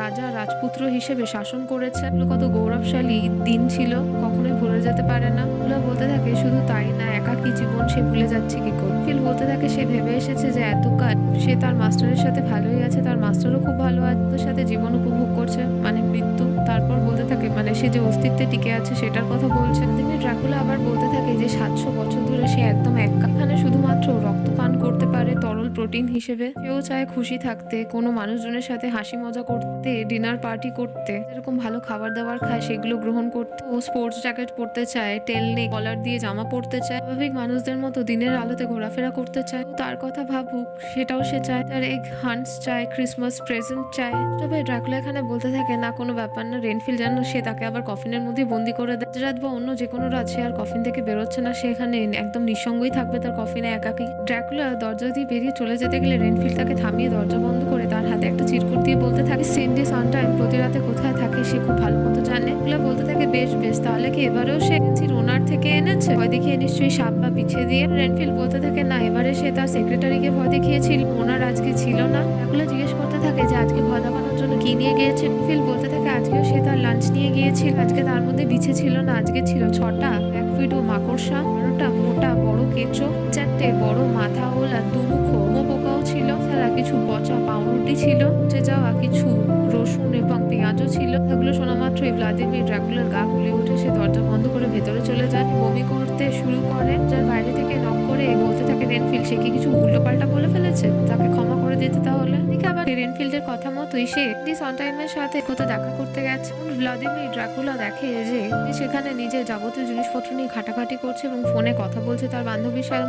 রাজা রাজপুত্র হিসেবে শাসন করেছে। কত গৌরবশালী দিন ছিল, কখনোই ভুলে যেতে পারে না। বলতে থাকে শুধু তাই না, একাকী জীবন সে ভুলে যাচ্ছে কি করে। ফিল বলতে থাকে সে ভেবে এসেছে যে এতকাল সে তার মাস্টারের সাথে ভালোই আছে, তার মাস্টারও খুব ভালো আছে, তার সাথে জীবন উপভোগ করছে, মানে মৃত্যু। তারপর বলতে থাকে মানে সে যে অস্তিত্বে টিকে আছে সেটার কথা বলছে। তিনি ড্রাকুলা আবার বলতে থাকে যে 700 বছর ধরে সে একদম একা, এখানে শুধুমাত্র রক্ত পান করতে পারে তরল প্রোটিন হিসেবে। কেউ চায় খুশি থাকতে, কোনো মানুষজনের সাথে হাসি মজা করতে, ডিনার পার্টি করতে, যেরকম ভালো খাবার দাবার খায় সেগুলো গ্রহণ করতে। ও স্পোর্টস জ্যাকেট পরতে চায়, টেল নেক কলার দিয়ে জামা পরতে চায়, স্বাভাবিক মানুষদের মতো দিনের আলোতে ঘোরাফেরা করতে চায়। তার কথা ভাবুক সেটাও সে চায়, তার এগ হান্টস চায়, ক্রিসমাস প্রেজেন্ট চায়। তবে ড্রাকুলা এখানে বলতে থাকে না কোনো ব্যাপার না, রেনফিল্ড যেন সে তাকে আবার কফিনের মধ্যে বন্দি করে দেয়। রাত বা অন্য যে কোনো রাত সে আর কফিন থেকে বেরোচ্ছে না, সে এখানে একদম নিঃসঙ্গই থাকবে তার কফিনে একাকি। ড্রাকুলা দরজা দিয়ে বেরিয়ে চলে যেতে গেলে রেনফিল্ড তাকে থামিয়ে দরজা বন্ধ করে তার হাতে একটা চিরকুট দিয়ে বলতে থাকে সিন্ডি সানটাইম প্রতি রাতে কোথায় থাকে সে খুব ভালো মতো জানে। বলতে থাকে বেশ বেশ, তাহলে কি এবারেও সে ওনার থেকে এনেছে? ভয় দেখিয়ে নিশ্চয়ই সাপ বা পিছিয়ে দিয়ে। রেনফিল্ড বলতে থাকে না, এবারে সে তার সেক্রেটারিকে ভয় দেখিয়েছিল, ওনার আজকে ছিল না। ড্রাকুলা জিজ্ঞেস করতে থাকে যে আজকে ভয় দেখানোর জন্য কি কি নিয়ে গিয়েছে। ফিল বলতে থাকে আজকেও সে তার লাঞ্চ নিয়ে গিয়েছিল, আজকে তার মধ্যে বিছে ছিল না, আজকে ছিল 6টা ব্যাকফিট ও মাকড়সা, 12টা মোটা বড় কেঁচো, 4টে বড় মাথাওয়ালা দুমুখো পোকাও ছিল, ছাড়া কিছু পচা পাউরুটি ছিল, উঠে যাওয়া কিছু রসুন এবং পেঁয়াজও ছিল। এগুলো শোনা মাত্রই ভ্লাদিমির ড্রাকুলার গা গুলিয়ে উঠে সে দরজা বন্ধ করে ভেতরে চলে যায়, বমি করতে শুরু করে। যার বাইরে থেকে নক করে বলতে থাকে রেনফিল্ড সে কি কিছু উল্টোপাল্টা বলে ফেলেছে, তাকে ক্ষমা করে দিতে তাহলে। দেখে আবার রেনফিল্ডের কথা মতোই সে সনটাইমের সাথে কোথাও দেখা করতে গেছে। ভ্লাদিমির ড্রাকুলা দেখে যে সেখানে নিজের যাবতীয় জিনিসপত্র নিয়ে ঘাটাঘাটি করছে এবং ফোনে কথা বলছে তার বান্ধবীর সাথে।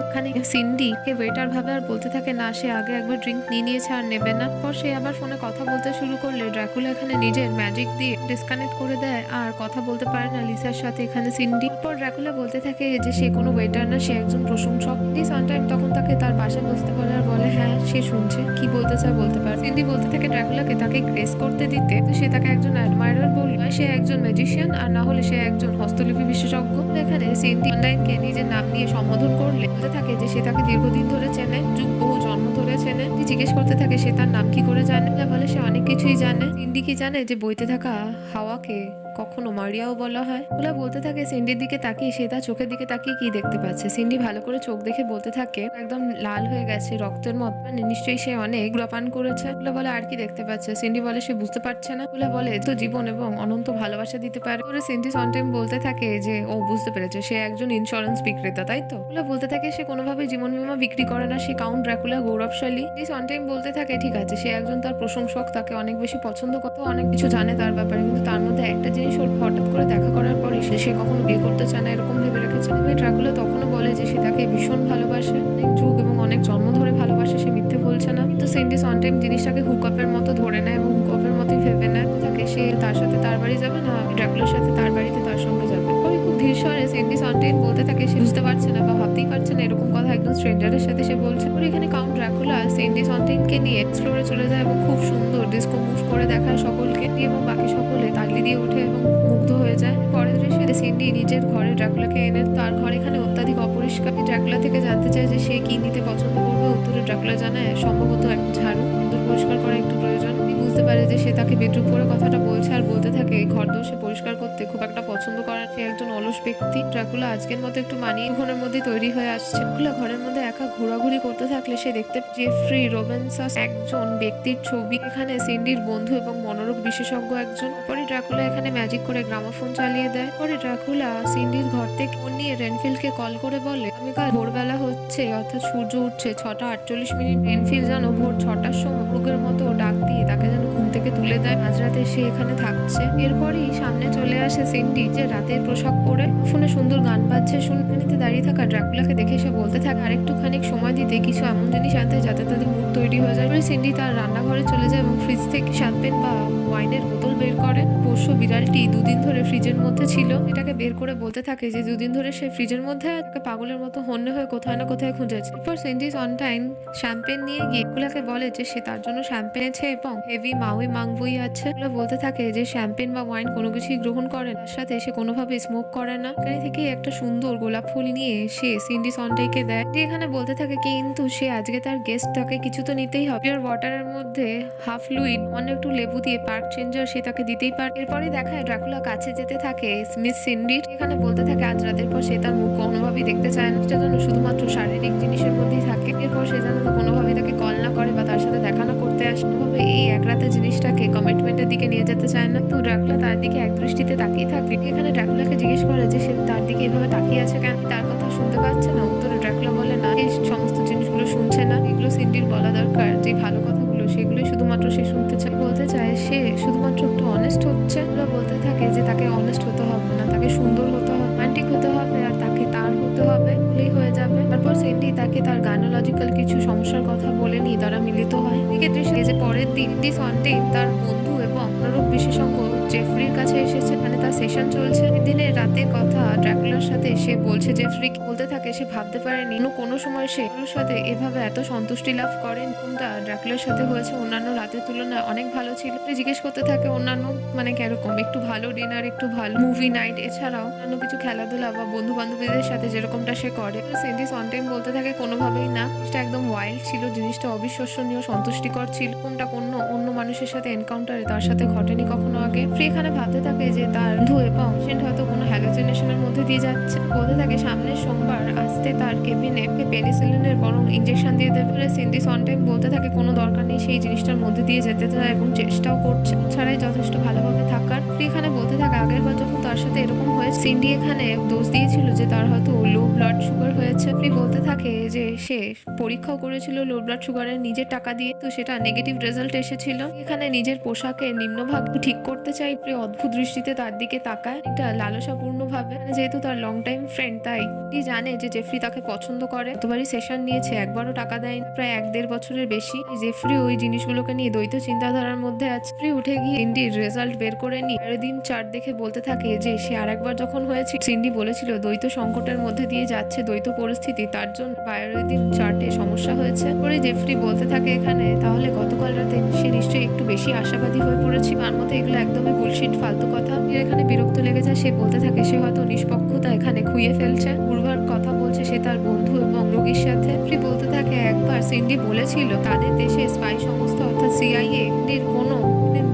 সিন্ডি কে ওয়েটার ভাবে আর বলতে থাকে না সে আগে একবার ড্রিঙ্ক নিয়ে নিয়েছে আর নেবে না। পর সে আবার ফোনে কথা বলতে শুরু করলে ড্রাকুলা এখানে নিজের ম্যাজিক দিয়ে ডিসকানেক্ট করে দেয় আর কথা বলতে পারে না লিসার সাথে। এখানে সিন্ডি পর ড্রাকুলা বলতে থাকে যে সে কোনো ওয়েটার না, সে একজন প্রশংসক। সানটাইম তখন তাকে তার পাশে বসতে বলে আর বলে হ্যাঁ সে শুনছে, কি বলতে চায় বলতে পারে। সিন্ডি বলতে থাকে ড্রাকুলাকে তাকে গ্রেস করতে দিতে, সে তাকে একজন অ্যাডমায়ারার বলল, সে একজন ম্যাজিশিয়ান আর না হলে সে একজন হস্তলিপি বিশেষজ্ঞ। এখানে সিন্ডি সনটাইমকে নিজের নাম নিয়ে সম্বোধন করলে বলতে থাকে যে সে তাকে দীর্ঘদিন ধরে চেনে, বহু জন্ম ধরে চেনে। জিজ্ঞেস করতে থাকে সে তার নাম কি করে জানে, বলে সে অনেক কিছুই জানে। সিন্ডি কি জানে যে বইতে থাকা হাওয়াকে কখনো মারিয়াও বলা হয়। ওলা বলতে থাকে সিন্ডির দিকে তাকিয়ে, সে তার চোখের দিকে তাকিয়ে কি দেখতে পাচ্ছে। সিন্ডি ভালো করে চোখ দেখে বলতে থাকে একদম লাল হয়ে গেছে রক্তের মত, মানে নিশ্চয়ই সে অনেক গ্রপান করেছে। ওলা বলে আর কি দেখতে পাচ্ছে। সিন্ডি বলে সে বুঝতে পারছে না। ওলা বলে তো জীবন এবং অনন্ত ভালোবাসা দিতে পারে। ওরা সিন্ডি সনটাইম বলতে থাকে যে ও বুঝতে পেরেছে সে একজন ইন্স্যুরেন্স বিক্রেতা, তাই তো। ওলা বলতে থাকে সে কোনোভাবেই জীবন বীমা বিক্রি করে না, সে কাউন্ট ড্রাকুলা গৌরবশালী। সনটাইম বলতে থাকে ঠিক আছে সে একজন তার প্রশংসক, তাকে অনেক বেশি পছন্দ করতো, অনেক কিছু জানে তার ব্যাপারে, কিন্তু তার মধ্যে একটা জিনিস ওর হঠাৎ করে দেখা করার পরই সে কখনো বিয়ে করতে চায় না এরকম ভেবে রেখেছে। ড্রাকুলা তখনও বলে যে সে তাকে ভীষণ ভালোবাসে, অনেক যুগ এবং অনেক জন্ম ধরে ভালোবাসে, সে মিথ্যে বলছে না। কিন্তু সিন্ডি সনটাইম জিনিসটাকে হুকআপের মতো ধরে নেয় এবং হুকআপের মতোই ভেবে নেয় তাকে সে তার সাথে তার বাড়ি যাবে না ড্রাকুলার সাথে তার বাড়িতে তার সঙ্গে যাবে। পরে খুব ধীর স্বরে সিন্ডি সনটাইম বলতে থাকে সে বুঝতে পারছে না বা ভাবতেই পারছে না এরকম কথা একদম স্ট্রেঞ্জারের সাথে সে বলছে। পরে এখানে কাউন্ট ড্রাকুলা সিন্ডি সনটাইমকে নিয়ে এক্সপ্লোরে চলে যায় এবং খুব সুন্দর ডিস্কো মুভ করে দেখায় সকলকে এবং বাকি সকলে তালি দিয়ে ওঠে এবং মুগ্ধ হয়ে যায়। পরের দৃশ্যে সিন্ডি নিজের ঘরে ড্রাকুলাকে এনে তার ঘর এখানে অত্যাধিক অপরিষ্কার। ড্রাকুলা থেকে জানতে চায় যে সে কি নিতে পছন্দ করবে। উত্তরে ড্রাকুলা জানায় সম্ভবত একটা ঝাড়ু, পরিষ্কার করা একটু প্রয়োজন। বুঝতে পারে যে সে তাকে বেডরুম করে কথাটা বলছে আর বলতে থাকে ঘর দোর সে পরিষ্কার করতে খুব একটা পছন্দ করেন, সে একজন অলস ব্যক্তি। ড্রাকুলা আজকের মতো একটু মানিয়ে ঘরের মধ্যে তৈরি হয়ে আসছে। ড্রাকুলা ঘরের মধ্যে একা ঘোরাঘুরি করতে থাকলে সে দেখতে জেফ্রি রবিনসন একজন ব্যক্তির ছবি, এখানে সিন্ডির বন্ধু এবং মনোরোগ বিশেষজ্ঞ একজন। পরে ড্রাকুলা এখানে ম্যাজিক করে গ্রামোফোন চালিয়ে দেয়। পরে ড্রাকুলা সিন্ডির ঘর থেকে ফোন নিয়ে রেনফিল্ডকে কল করে বলে আগামীকাল ভোরবেলা হচ্ছে, অর্থাৎ সূর্য উঠছে 6:48। রেনফিল্ড যেন ভোর 6টার সময় রোগের মতো ডাক দিয়ে তাকে যেন ঘুম থেকে তুলে দেয়। মাঝরাতে সে এখানে থাকছে। এরপরই সামনে চলে আসে সিন্ডি যে রাতের পোশাক পরে, ফোনে সুন্দর গান বাজছে। শুনতে দাঁড়িয়ে থাকা ড্রাকুলাকে দেখে সে বলতে থাকে আরেকটুখানি সময় দিতে, কিছু এমন জিনিস আনতে যাতে তাদের মুড তৈরি হয়ে যায়। সিন্ডি তার রান্নাঘরে চলে যায় এবং ফ্রিজ থেকে শ্যাম্পেন বা ওয়াইনের বোতল বের করে। পোষ্য বিড়ালটি দুদিন ধরে ফ্রিজের মধ্যে ছিল, এটাকে বের করে বলতে থাকে যে দুদিন ধরে সে ফ্রিজের মধ্যে পাগলের মতো হন্যে হয়ে কোথায় না কোথায় খুঁজেছে। এরপর সিন্ডি সনটাইম শ্যাম্পেন নিয়ে গিয়ে ড্রাকুলাকে বলে যে সে তার জন্য শ্যাম্পেন আছে এবং হেভি মাউই মাংবুই আছে। বলতে থাকে যে শ্যাম্পেন বা ওয়াইন কোনো কিছুই গ্রহণ করে না, তার সাথে সে কোনোভাবে স্মোক করে না। এখানে থেকে একটা সুন্দর গোলাপ ফুল নিয়ে সে সিন্ডি সনটাইকে দেয়। এখানে বলতে থাকে কিন্তু সে আজকে তার গেস্ট, তাকে কিছু তো নিতেই হবে। পিওর ওয়াটারের মধ্যে হাফ ফ্লুইড অন্য একটু লেবু দিয়ে পার্ক চেঞ্জার সে তাকে দিতেই পারে। এরপরে দেখায় ড্রাকুলা কাছে যেতে থাকে মিস সিন্ডির। এখানে বলতে থাকে আজ রাতের পর সে তার মুখ কোনোভাবেই দেখতে চায় না, সেটা যেন শুধুমাত্র শারীরিক জিনিসের মধ্যেই থাকে। এরপর সে যেন কোনোভাবেই তাকে কল না করে বা তার সাথে দেখা না করতে আসে, কোনোভাবে এই এক রাতের জিনিসটাকে কমিটমেন্টের দিকে নিয়ে যেতে চায় না। তো ড্রাকুলা তার দিকে এক দৃষ্টিতে তাকিয়ে থাকে। এখানে ড্রাকুলাকে জিজ্ঞেস করে যে সে তার দিকে এভাবে তাকিয়ে আছে কেন, তার কথা শুনতে পাচ্ছে না। উত্তরে ড্রাকুলা বলে না, এই সমস্ত জিনিসগুলো শুনছে না, এগুলো সিন্ডির বলা দরকার, যে ভালো কথাগুলো সেগুলোই শুধুমাত্র সে শুনতে চায়। বলতে চায় সে শুধুমাত্র একটু অনেস্ট হচ্ছে। বলতে থাকে যে তাকে অনেস্ট হতে হবে না, তাকে সুন্দর হতে হবে, রোমান্টিক হতে হবে আর তাকে তার হতে হবে, বলেই হয়ে যাবে। তারপর সিন্ডি তাকে তার গাইনোলজিক্যাল কিছু সমস্যার কথা বলে নিয়ে তারা মিলিত হয়। এক্ষেত্রে সে যে পরের দিন সনটাইম তার বন্ধু এবং মনোরোগ বিশেষজ্ঞ জেফ্রি জেফরির কাছে এসেছে, মানে তার সেশন চলছে। দিনের রাতের কথা ড্রাকুলার সাথে সে বলছে, জেফরি বলতে থাকে সে ভাবতে পারেনি কোনো সময় সে কারোর সাথে এভাবে এত সন্তুষ্টি লাভ করেন। কোনটা ড্রাকুলার সাথে হয়েছে অন্যান্য রাতের তুলনায় অনেক ভালো ছিল। জিজ্ঞেস করতে থাকে অন্যান্য মানে কিরকম, একটু ভালো ডিনার, একটু ভালো মুভি নাইট, এছাড়াও অন্য কিছু খেলাধুলা বা বন্ধু বান্ধবীদের সাথে যেরকমটা সে করে। সিন্ডি সনটাইম বলতে থাকে কোনোভাবেই না, জিনিসটা একদম ওয়াইল্ড ছিল, জিনিসটা অবিশ্বাসনীয় সন্তুষ্টিকর ছিল। কোনটা অন্য মানুষের সাথে এনকাউন্টারে তার সাথে ঘটেনি কখনো আগে। ফ্রি এখানে ভাবতে থাকে যে তার বন্ধু এবং পেশেন্ট হয়তো কোনো হ্যালুসিনেশনের মধ্যে দিয়ে যাচ্ছে। বলতে থাকে সামনের সোমবার আসতে তার কেবিনে পেনিসিলিনের বরং ইনজেকশন দিয়ে দেবে। সিন্ডি সনটাইম বলতে থাকে কোনো দরকার নেই সেই জিনিসটার মধ্যে দিয়ে যেতে চায় এবং চেষ্টাও করছে, ছাড়াই যথেষ্ট ভালোভাবে থাকার। ফ্রি এখানে বলতে থাকে আগের বার যখন তার সাথে এরকম হয়েছে, সিন্ডি এখানে দোষ দিয়েছিল যে তার হয়তো লো ব্লাড সুগার হয়েছে। ফ্রি বলতে থাকে যে সে পরীক্ষাও করেছিল লো ব্লাড সুগারের নিজের টাকা দিয়ে, তো সেটা নেগেটিভ রেজাল্ট এসেছিল। এখানে নিজের পোশাকের নিম্নভাগ ঠিক করতে চাই। ফ্রি অদ্ভুত দৃষ্টিতে তার দিকে তাকায়, এটা লালসাপূর্ণ ভাবে। যেহেতু তার লং টাইম ফ্রেন্ড, তাই জানে যে জেফরি তাকে পছন্দ করে। যতবারই সেশন নিয়েছে একবারও টাকা দেয়নি, প্রায় 1-1.5 বছরের বেশি। জেফরি ওই জিনিসগুলোকে নিয়ে দ্বৈত চিন্তাধারার মধ্যে আছে। ফ্রি উঠে গিয়ে সিন্ডির রেজাল্ট বের করে নিয়ে দিন চার্ট দেখে বলতে থাকে যে সে আরেকবার যখন হয়েছে, সিন্ডি বলেছিল দ্বৈত সংকটের মধ্যে দিয়ে যাচ্ছে দ্বৈত পরিস্থিতি, তার জন্য বায়োরিদিন চার্টে সমস্যা হয়েছে। পরে জেফরি বলতে থাকে এখানে তাহলে গতকাল রাতে সে নিশ্চয়ই একটু বেশি আশাবাদী হয়ে পড়েছে, তার মতে এগুলো একদমই বুলশিট, ফালতু কথা। এখানে বিরক্ত লেগে যায়, সে বলতে থাকে সে হয়তো নিষ্পক্ষতা এখানে খুইয়ে ফেলছে। পূর্বার কথা বলছে সে তার বন্ধু এবং রোগীর সাথে। ফ্রি বলতে থাকে একবার সিন্ডি বলেছিল তাদের দেশে স্পাই সংস্থা অর্থাৎ সিআইএ এর কোনো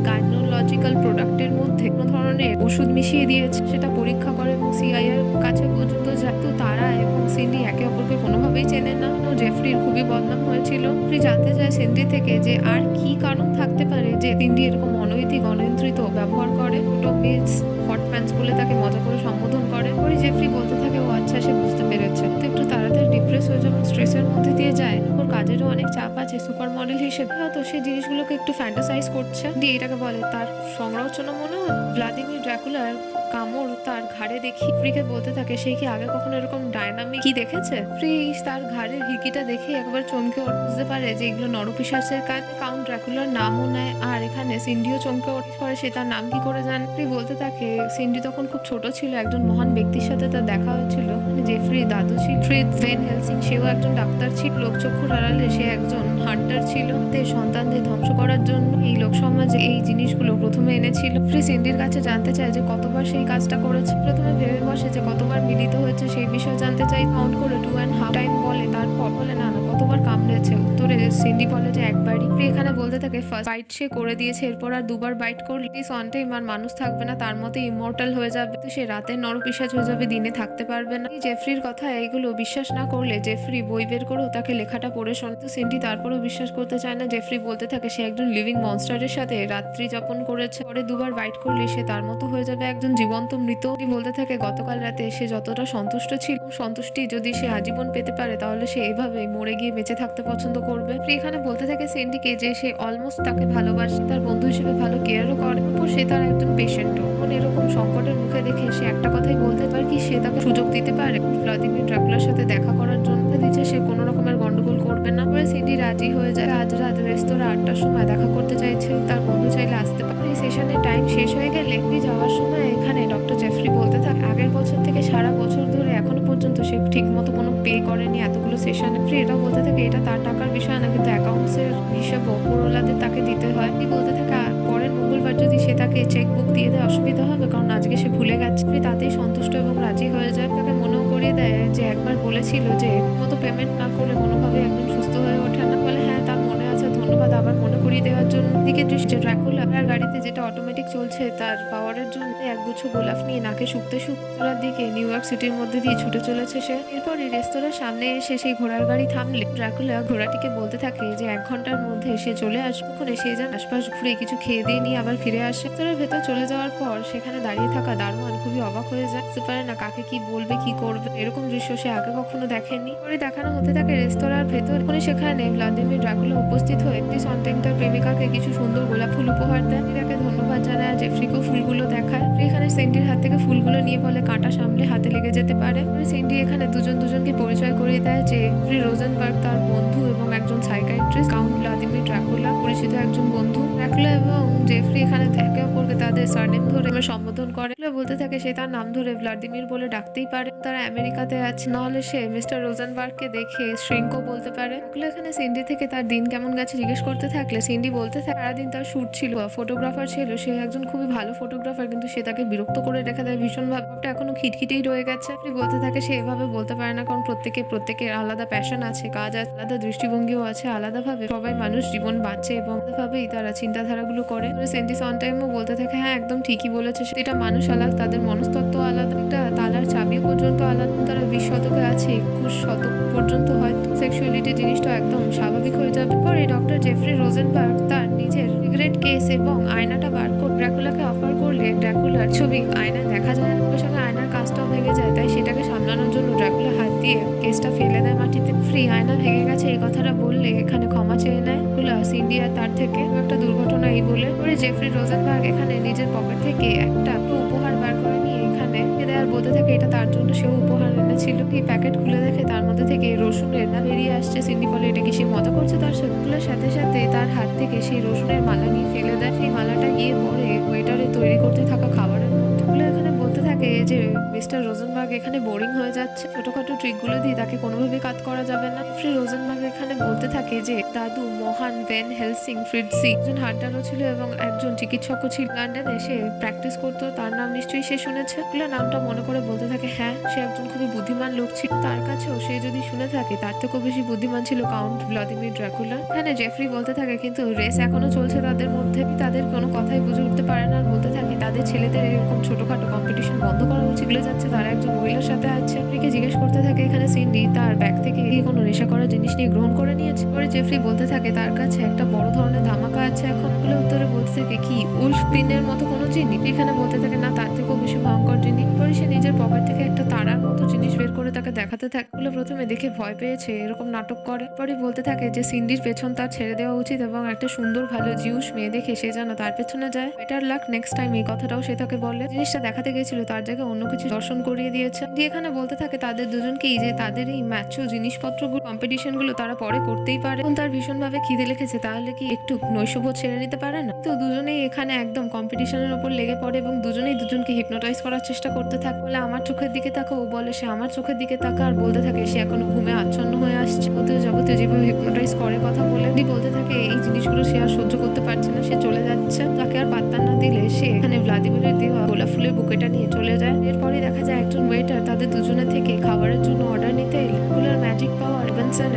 গাইনোলজিক্যাল প্রোডাক্টের মধ্যে কোনো ধরনের ওষুধ মিশিয়ে দিয়েছে, সেটা পরীক্ষা করে এবং সিআইএর কাছে পর্যন্ত যায়। তো তারা এবং সিন্ডি একে অপরকে কোনোভাবেই চেনে না। জেফরির খুবই বদনাম হয়েছিল। ফ্রি জানতে চায় সিন্ডি থেকে যে আর কি কারণ থাকতে পারে যে সিন্ডি এরকম অনৈতিক অনিয়ন্ত্রিত ব্যবহার করে। ছোট মিস হট প্যান্টস বলে তাকে মজা করে সম্বোধন করে। পরে জেফরি বলতে থাকে ও আচ্ছা সে বুঝতে পেরেছে, তো একটু তাড়াতাড়ি ডিপ্রেস হয়ে যখন স্ট্রেসের মধ্যে দিয়ে যায়, ওর কাজেরও অনেক চাপ আছে, সুপার মডেল হিসেবে হয়তো সে জিনিসগুলোকে একটু ফ্যান্টাসাইজ করছে। দিয়ে এটাকে বলে তার সংরচনা মনে হয় ভ্লাদিমির ড্রাকুলার কামড় তার ঘাড়ে দেখি। ফ্রিকে বলতে থাকে সে কি আগে কখনো এরকম ডায়নামিক কি দেখেছে। ফ্রি তার ঘাড়ের হিকিটা দেখে একবার চমকে বুঝতে পারে যে এগুলো নরপিশাচের কাজ। কাউন্ট ড্রাকুলার নামও নেয়, আর এখানে সিন্ডিও চমকে করে সে তার নাম কি করে জানে। ফ্রি বলতে থাকে সিন্ডি তখন খুব ছোট ছিল, একজন মহান ব্যক্তির সাথে তার দেখা হয়েছিল, জেফরি দাদু ছিল। ফ্রিড ভেন হেলসিং সেও একজন ডাক্তার ছিল, লোকচক্ষুর আড়ালে সে একজন হান্টার ছিল। সন্তানদের ধ্বংস করার জন্য এই লোক সমাজে এই জিনিসগুলো প্রথমে এনেছিল। ফ্রি সিন্ডির কাছে জানতে চায় যে কতবার সেই কাজটা করেছে। প্রথমে ভেবে বসে যে কতবার মিলিত হয়েছে সেই বিষয়ে জানতে চাই। কাউন্ট করে 2.5 টাইম বলে, তারপর বলে না কতবার কামড়েছে। উত্তরে সিন্ডি বলে যে একবারই। ফ্রি এখানে বলতে থাকে ফার্স্ট বাইট সে করে দিয়েছে, এরপর আর দুবার বাইট করলে সনটাইম আর মানুষ থাকবে না, তার মতে ইমর্টাল হয়ে যাবে, তো সে রাতের নরপিশাচ হয়ে যাবে, দিনে থাকতে পারবে না। জেফরির কথা এইগুলো বিশ্বাস না করলে জেফরি বই বের করেও তাকে লেখাটা পড়ে শোনে, তো সিন্ডি তারপরেও বিশ্বাস করতে চায় না। জেফরি বলতে থাকে সে একজন লিভিং মনস্টারের সাথে রাত্রি যাপন করেছে, পরে দুবার বাইট করলে সে তার মতো হয়ে যাবে, একজন জীবন্ত মৃত। বলতে থাকে গতকাল রাতে সে যতটা সন্তুষ্ট ছিল, সন্তুষ্টি যদি সে আজীবন পেতে পারে তাহলে সে এভাবেই মরে গিয়ে বেঁচে থাকতে পছন্দ করবে। এখানে বলতে থাকে সিন্ডিকে যে সে অলমোস্ট তাকে ভালোবাসে, তার বন্ধু হিসেবে ভালো কেয়ারও করে, সে তার একজন পেশেন্টও। এরকম সংকটের মুখে দেখে সে একটা কথাই বলতে পারে কি সে তাকে সুযোগ দিতে পারে ভ্লাদিমির ড্রাকুলার সাথে দেখা করার জন্য, দিচ্ছে সে কোনো রকমের গন্ডগোল করবে না। পরে সিন্ডি রাজি হয়ে যায়। আজ রাত রেস্তোরাঁ 8টার সময় দেখা করতে চাইছে, তার বন্ধু চাইলে আসতে পারে। এই সেশনের টাইম শেষ হয়ে গেলে যাওয়ার সময় এখানে ডক্টর জেফরি বলতে থাকে আগের বছর থেকে সারা বছর ধরে এখনো পর্যন্ত সে ঠিক মতো কোনো পে করেনি এতগুলো সেশনে। ফ্রি এটা বলতে থাকে এটা তার টাকার বিষয় না, কিন্তু অ্যাকাউন্টসের হিসাব ওপরওয়ালাদের তাকে দিতে হয়। বলতে থাকে পরের মঙ্গলবার যদি সে তাকে চেক বুক দিয়ে দেয় অসুবিধা হবে, কারণ আজকে সে ভুলে গেছে। তাতেই সন্তুষ্ট এবং রাজি হয়ে যায়। তাকে মনেও করিয়ে দেয় যে একবার বলেছিল যে মতো পেমেন্ট না করলে কোনোভাবে একজন সুস্থ হয়ে ওঠে না। বলে হ্যাঁ তার মনে আছে, ধন্যবাদ আবার মনে করিয়ে দেওয়ার জন্য। দিকে দৃষ্টি ড্রাকুলা আর গাড়িতে যেটা অটোমেটিক চলছে তার পাওয়ারের জন্য একগুচ্ছ গোলাপ নিয়ে নাকে শুকতে শুকতার দিকে নিউ ইয়র্ক সিটির মধ্যে দিয়ে ছুটে চলেছে সে। এরপরই রেস্তোরাঁর সামনে এসে সেই ঘোড়ার গাড়ি থামলে ড্রাকুলা ঘোড়াটিকে বলতে থাকে যে 1 ঘন্টার মধ্যে সে চলে আসবে। ওখানে সে যেন আশপাশ ঘুরে কিছু খেয়ে দিয়ে নিয়ে আবার ফিরে আসে। রেস্তোরাঁর ভেতর চলে যাওয়ার পর সেখানে দাঁড়িয়ে থাকা দারোয়ান খুবই অবাক হয়ে যায়, বুঝতে পারে না কাকে কি বলবে কি করবে, এরকম দৃশ্য সে আগে কখনো দেখেনি। পরে দেখানো হতে থাকে রেস্তোরাঁর ভেতর। সেখানে ভ্লাদিমির ড্রাকুলা উপস্থিত হয়ে একটি সন্তান তার প্রেমিকাকে কিছু সুন্দর গোলাপ ফুল উপহার দেয়। তাকে ধন্যবাদ জানায়, জেফরিকেও ফুলগুলো দেখায়। এখানে সিন্ডির হাত থেকে ফুলগুলো নিয়ে বলে কাঁটা সামলে হাতে লেগে যেতে পারে। সিন্ডি এখানে দুজনকে পরিচয় করিয়ে দেয় যে জেফরি রোজেনবার্গ তার বন্ধু এবং একজন সাইকিয়াট্রিস্ট, কাউন্ট ভ্লাদিমির ড্রাকুলা পরিচিত একজন বন্ধু। ড্রাকুলা এবং জেফরি এখানে একে অপরকে তাদের নিজের সারনেম ধরে সম্বোধন করে। বলতে থাকে সে তার নাম ধরে ভ্লাদিমির বলে ডাকতেই পারে। তারা আমেরিকাতে আছে, নাহলে সে মিস্টার রোজেনবার্গকে দেখে শ্রিঙ্কও বলতে পারে। এখানে সিন্ডি থেকে তার দিন কেমন গেছে জিজ্ঞেস করতে থাকলে সিন্ডি বলতে থাকে সারাদিন তার শুট ছিল, ফটোগ্রাফার ছিল, সে একজন খুবই ভালো ফটোগ্রাফার, কিন্তু সে তাকে বিরক্ত করে রেখে দেয় ভীষণ ভাবে, এখনো খিটখিটেই রয়ে গেছে। বলতে থাকে সে এভাবে বলতে পারে না, কারণ প্রত্যেকের আলাদা প্যাশন আছে, কাজ আছে, আলাদা দৃষ্টিভঙ্গিও আছে, আলাদাভাবে সবাই মানুষ জীবন বাঁচে এবং আলাদাভাবেই তারা চিন্তাধারাগুলো করে। সিন্ডি অন টাইমও বলতে থাকে হ্যাঁ একদম ঠিকই বলেছে, সেটা মানুষ আলাদা, তাদের মনস্তত্ত্ব আলাদা, একটা তালার চাবি পর্যন্ত আলাদা, তারা 20 শতকে আছে, 21 শতক পর্যন্ত হয়তো সেক্সুয়ালিটি জিনিসটা একদম স্বাভাবিক হয়ে যাবে। পরে ডক্টর জেফরি রোজেনবার্গ তার নিজের সিগারেট কেস এবং আয়নাটা বার করে ড্রাকুলাকে অফার করলে ড্রাকুলার ছবি আয়নায় দেখা যায়, ওর সঙ্গে আয়নার কাজটাও ভেঙে যায়, তাই সেটাকে সামলানোর জন্য ড্রাকুলা হাত দিয়ে কেসটা ফেলে দেয় মাটিতে। ফ্রি আয়না ভেঙে গেছে এই কথাটা বললে এখানে ক্ষমা চেয়ে নেয় সিন্ডি আর তার থেকে একটা দুর্ঘটনা এই বলে। পরে জেফরি রোজেনবার্গ এখানে নিজের পকেট থেকে একটা উপহার বার করে নিয়ে এখানে আর বলতে থাকে এটা তার জন্য সেও উপহার এনেছিল। এই প্যাকেট খুলে দেখে তার মধ্যে থেকে রসুনের বেরিয়ে আসছে। সিন্ডি বলে এটা কি সে মজা করছে তার সাথে সাথে তার হাত থেকে সেই রসুনের মালা নিয়ে ফেলে দেয়। সেই মালাটা গিয়ে পরে ওয়েটারে তৈরি করতে থাকা খাবারের মধ্যে। এখানে বলতে থাকে যে মিস্টার রোজেনবার্গ এখানে বোরিং হয়ে যাচ্ছে, ছোটখাটো ট্রিকগুলো দিয়ে তাকে কোনোভাবে কাজ করা যাবে না। জেফরি রোজেনবার্গ এখানে বলতে থাকে যে দাদু মহান ভ্যান হেলসিং ফ্রিডসি একজন হান্টারও ছিল এবং একজন চিকিৎসকও ছিল, লন্ডনে সে প্র্যাকটিস করতো, তার নাম নিশ্চয়ই সে শুনেছে। নামটা মনে করে বলতে থাকে হ্যাঁ সে একজন খুবই বুদ্ধিমান লোক ছিল, তার কাছেও সে যদি শুনে থাকে তার থেকেও বেশি বুদ্ধিমান ছিল কাউন্ট ভ্লাদিমির ড্রাকুলা। এখানে জেফরি বলতে থাকে কিন্তু রেস এখনো চলছে তাদের মধ্যে, তাদের কোনো কথাই বুঝে উঠতে পারে না। বলতে থাকে তাদের ছেলেদের এরকম ছোটখাটো কম্পিটিশন বন্ধ করা উচিত, ভুলে যাচ্ছে তারা একজন মহিলার সাথে আছে। জেফরিকে জিজ্ঞেস করতে থাকে এখানে সিন্ডি তার ব্যাগ থেকে কোনো নেশা করার জিনিস নিয়ে গ্রহণ করে নিয়েছে। পরে জেফরি বলতে থাকে তার কাছে একটা বড় ধরনের ধামাকা আছে এখন। উত্তরে বলতে থাকে কি উলফ পিনের মতো কোনো জিনিস? এখানে বলতে থাকে না তার থেকেও বেশি ভয়ঙ্কর জিনিস। পরে সে নিজের পকেট থেকে একটা তারার মতো জিনিস বের করে তাকে দেখাতে থাকে। প্রথমে দেখে ভয় পেয়েছে, এরকম নাটক করে। পরে বলতে থাকে যে সিন্ডির পেছন তার ছেড়ে দেওয়া উচিত এবং একটা সুন্দর ভালো জিউস মেয়ে দেখে সে যেন তার পেছনে যায়। বেটার লাক নেক্সট টাইম, এই কথাটাও সে তাকে বলে। জিনিসটা দেখাতে গেছিল তার জায়গায় অন্য কিছু দর্শন করিয়ে দিয়েছে। দিয়ে এখানে বলতে থাকে তাদের দুজনকেই যে তাদের এই ম্যাচো জিনিসপত্রগুলো কম্পিটিশন গুলো তারা পরে করতেই পারে। তার ভীষণ ভাবে খিদে লেগেছে, তাহলে কি একটু নৈশভোজ ছেড়ে নিতে পারে না? তো দুজনেই এখানে একদম কম্পিটিশনের উপর লেগে পড়ে এবং দুজনেই দুজনকে হিপনোটাইজ করার চেষ্টা করতে থাকে। বলে আমার চোখের দিকে তাকাও, বলে সে আমার চোখের দিকে তাকা, আর বলতে থাকে সে এখনো ঘুমে আচ্ছন্ন হয়ে আসছে। যাবতীয় যেভাবে হিপনোটাইজ করে কথা বলে বলতে থাকে এই জিনিসগুলো সে আর সহ্য করতে পারছে না, সে চলে যাচ্ছে। তাকে আর পাত্তা না দিলে সে এখানে ভ্লাদিমিরের দেওয়া গোলাপ ফুলের বুকেটা নিয়ে চলে যায়। এরপরে দেখা যায় একজন ওয়েটার তাদের দুজনের থেকে খাবারের জন্য অর্ডার নিতে এলে ম্যাজিক পাওয়ার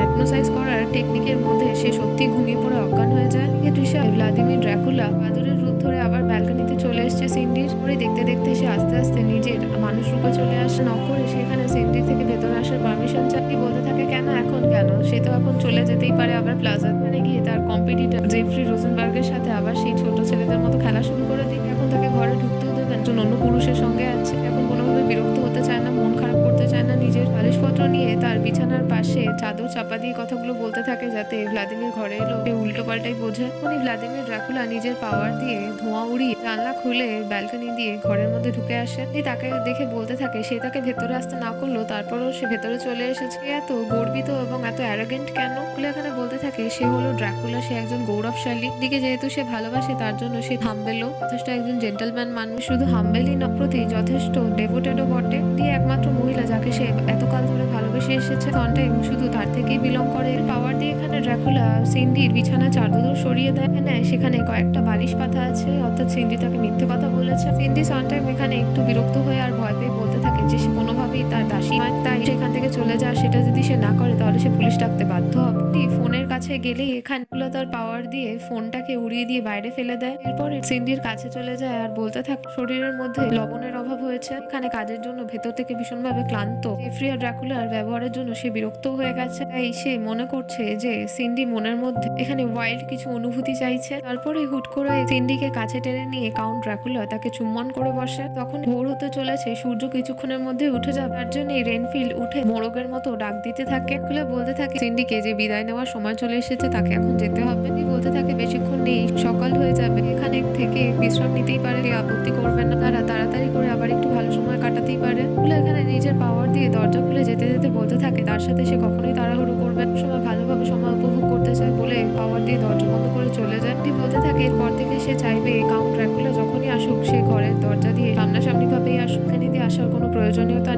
হিপনোসাইজ করার টেকনিকের মধ্যে সে সত্যি ঘুমিয়ে পড়ে অজ্ঞান হয়ে যায়। এ দৃশ্যে ভ্লাদিমির ড্রাকুলা বাদুরের রূপ ধরে আবার ব্যালকনিতে চলে এসছে সিন্ডির। পরে দেখতে দেখতে সে আস্তে আস্তে নিজের মানুষ রূপে চলে আসে। নক করে সেখানে সিন্ডির থেকে ভেতরে আসার পারমিশন চাই। বলতে থাকে কেন এখন কেন? সে তো এখন চলে যেতেই পারে আবার প্লাজা গিয়ে তার কম্পিটিটর জেফরি রোজেনবার্গের সাথে আবার সেই ছোট ছেলেদের মতো খেলা শুরু করে দিই। এখন তাকে ঘরে ঢুকতেও দেবে একজন অন্য পুরুষের সঙ্গে আছে। এখন কোনোভাবে বিরক্ত হতে চায় না, মন খারাপ করতে চায় না। নিজের বালিশপত্র নিয়ে তার বিছানার পাশে চাদর চাপা দিয়ে কথাগুলো বলতে থাকে যাতে ভ্লাদিমির ঘরে এলো সে উল্টো পাল্টাই বোঝে। উনি ভ্লাদিমির ড্রাকুলা নিজের পাওয়ার দিয়ে ধোঁয়া উড়িয়ে জানলা খুলে ব্যালকনি দিয়ে ঘরের মধ্যে ঢুকে আসে। তাকে দেখে বলতে থাকে সে তাকে ভেতরে আসতে না করলো, তারপরও সে ভেতরে চলে এসেছে। এত গর্বিত এবং এত অ্যারোগেন্ট কেন? এখানে বলতে থাকে সে হলো ড্রাকুলা, সে একজন গৌরবশালী দিকে যেহেতু সে ভালোবাসে তার জন্য সে হাম্বেলও যথেষ্ট একজন জেন্টলম্যান মানুষ। শুধু হাম্বেলই না, প্রতি যথেষ্ট ডেভোটেডও বটে। দিয়ে একমাত্র মহিলা যাকে সে এতকাল ধরে ভালোবেসে এসেছে, কন্টাইম শুধু তার থেকেই বিলং করে। পাওয়ার দিয়ে এখানে ড্রাকুলা সিন্ডির বিছানা চাদর সরিয়ে দেয়। সেখানে কয়েকটা বালিশ পাতা আছে, অর্থাৎ সিন্ডি তাকে মিথ্যে কথা বলেছে। সিন্ডি সানটাইম এখানে একটু বিরক্ত হয়ে আর ভয় পেয়ে বলতে থাকে যে সে কোনোভাবেই তার দাসী নয়, তাই সেখান থেকে চলে যায়। সেটা যদি সে না করে তাহলে সে পুলিশ ডাকতে বাধ্য হবে। ফোনের কাছে গেলেই এখানে তার পাওয়ার দিয়ে ফোনটাকে উড়িয়ে দিয়ে বাইরে ফেলে দেয়। এরপর সিন্ডির কাছে চলে যায় আর বলতে থাকে শরীরের মধ্যে লবণের অভাব হয়েছে, এখানে কাজের জন্য ভেতর থেকে ভীষণভাবে ক্লান্ত। জেফরি আর ড্রাকুলার ব্যবহারের জন্য সে বিরক্ত হয়ে গেছে, তাই সে মনে করছে যে সিন্ডি মনের মধ্যে এখানে ওয়াইল্ড কিছু অনুভূতি চাইছে। তারপরে হুট করে সিন্ডিকে কাছে টেনে নিয়ে কাউন্ট ড্রাকুলা তাকে চুম্বন করে বসে। তখন ভোর হতে চলেছে, সূর্য কিছুক্ষণের মধ্যে উঠে যাবে, তার জন্য রেনফিল্ড উঠে মোরগের মতো ডাক দিতে থাকে। বলতে থাকে সিন্ডিকে যে বিদায় নেওয়ার সময় চলে এসেছে, তাকে এখন যেতে হবে। বলতে থাকে বেশিক্ষণ নেই, সকাল হয়ে যাবে, এখানে থেকে বিশ্রাম নিতেই পারে, আপত্তি করবেন না। তারা তাড়াতাড়ি করে আবার একটু ভালো সময় কাটাতেই পারে। এখানে নিজের পাওয়ার দিয়ে দরজা খুলে যেতে যেতে বলতে থাকে তার সাথে সে কখনোই তাড়াহুড়ো করবে না, সময় ভালোভাবে সময় উপভোগ করতে চায় বলে পাওয়ার দিয়ে দরজা বন্ধ করে চলে যায়। বলতে থাকে এরপর থেকে সে চাইবে কাউন্ট ড্রাকুলা যখনই আসুক সে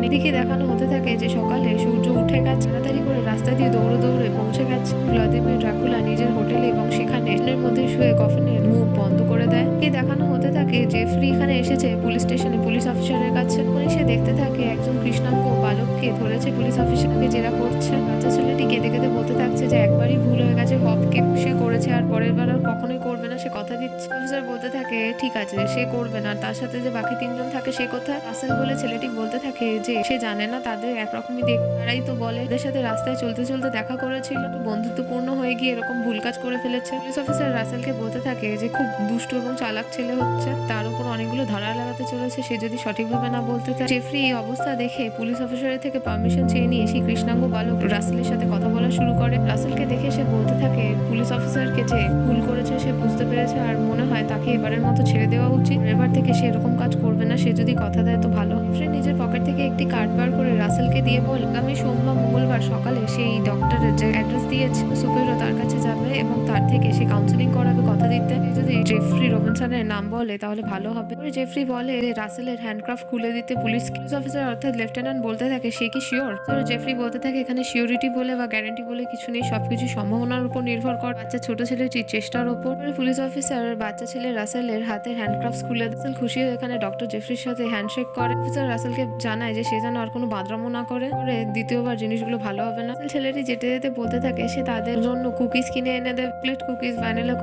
এদিকে দেখানো হতে থাকে যে সকালে সূর্য উঠে গেছে, তাড়াতাড়ি করে রাস্তা দিয়ে দৌড়ে দৌড়ে পৌঁছে গেছে ভ্লাদিমির ড্রাকুলা নিজের হোটেলে এবং সেখানে এর মধ্যে শুয়ে কফিনের মুখ বন্ধ করে দেয়। এই দেখানো হতে থাকে জেফরি এখানে এসেছে পুলিশ স্টেশনে পুলিশ অফিসারের কাছে। সে দেখতে থাকে একজন কৃষ্ণাঙ্গ বালককে ধরেছে পুলিশ অফিসারকে জেরা করছে। বাচ্চা ছেলেটি কেঁদে কেঁদে বলতে থাকছে যে একবারই ভুল হয়ে গেছে, হপকে সে করেছে আর পরের বার আর কখনোই করবে না, সে কথা দিচ্ছে। অফিসার বলতে থাকে ঠিক আছে সে করবে না, তার সাথে যে বাকি তিনজন থাকে সে কোথায়? রাসেল বলে ছেলেটি বলতে থাকে যে সে জানে না, তাদের একরকমই দেখ, তারাই তো বলে ওদের সাথে রাস্তায় চলতে চলতে দেখা করেছিল, বন্ধুত্বপূর্ণ হয়ে গিয়ে এরকম ভুল কাজ করে ফেলেছে। পুলিশ অফিসার রাসেলকে বলতে থাকে যে খুব দুষ্ট এবং চালাক ছেলে হচ্ছে, তার উপর অনেকগুলো ধারা লাগাতে চলেছে, সে যদি সঠিকভাবে না বলতে চায়। জেফরি এই অবস্থা দেখে পুলিশ অফিসারের থেকে পারমিশন চেয়ে নিয়ে সেই কৃষ্ণাঙ্গ বালক রাসেলের সাথে কথা বলা শুরু করে। রাসেলকে দেখে সে বলতে থাকে পুলিশ অফিসারকে যে ভুল করেছে সে বুঝতে পেরেছে আর মনে হয় তাকে এবারের মতো ছেড়ে দেওয়া উচিত, এবার থেকে সে এরকম কাজ করবে না, সে যদি কথা দেয় তো ভালো। সে নিজের পকেট থেকে একটি কার্ড বার করে রাসেলকে দিয়ে বল আগামী সোমবার মঙ্গলবার সকালে সেই ডক্টরের যে অ্যাড্রেস দিয়েছে সুপিরিয়র তার কাছে যাবে এবং তার থেকে সে কাউন্সিলিং করাবে, কথা দিতে। যদি জেফরি রবিনসনের নাম বলে তাহলে ভালো হবে। জেফরি বলে যে রাসেলের হ্যান্ডক্রাফট খুলে দিতে পুলিশ অফিসার অর্থাৎ লেফটেন্যান্ট বলতে থাকে সে কি শিওর? জেফরি বলতে থাকে এখানে শিওরিটি বলে বা গ্যারান্টি বলে কিছু নেই, সবকিছু সম্ভাবনার উপর নির্ভর করে বাচ্চা ছোট ছেলেটির চেষ্টার উপর। পুলিশ অফিসার বাচ্চা ছেলে রাসেলের হাতের হ্যান্ডক্রাফট খুলে রাসেল খুশি হয়ে এখানে ডক্টর জেফরির সাথে হ্যান্ডশেক করে। অফিসার রাসেলকে জানায় যে সে যেন আর কোনো বাদরামো না করে, দ্বিতীয়বার জিনিসগুলো ভালো হবে না। ছেলেটি যেতে যেতে বলতে থাকে সে তাদের জন্য কুকিজ কিনে এনে দেয়, chocolate cookies, vanilla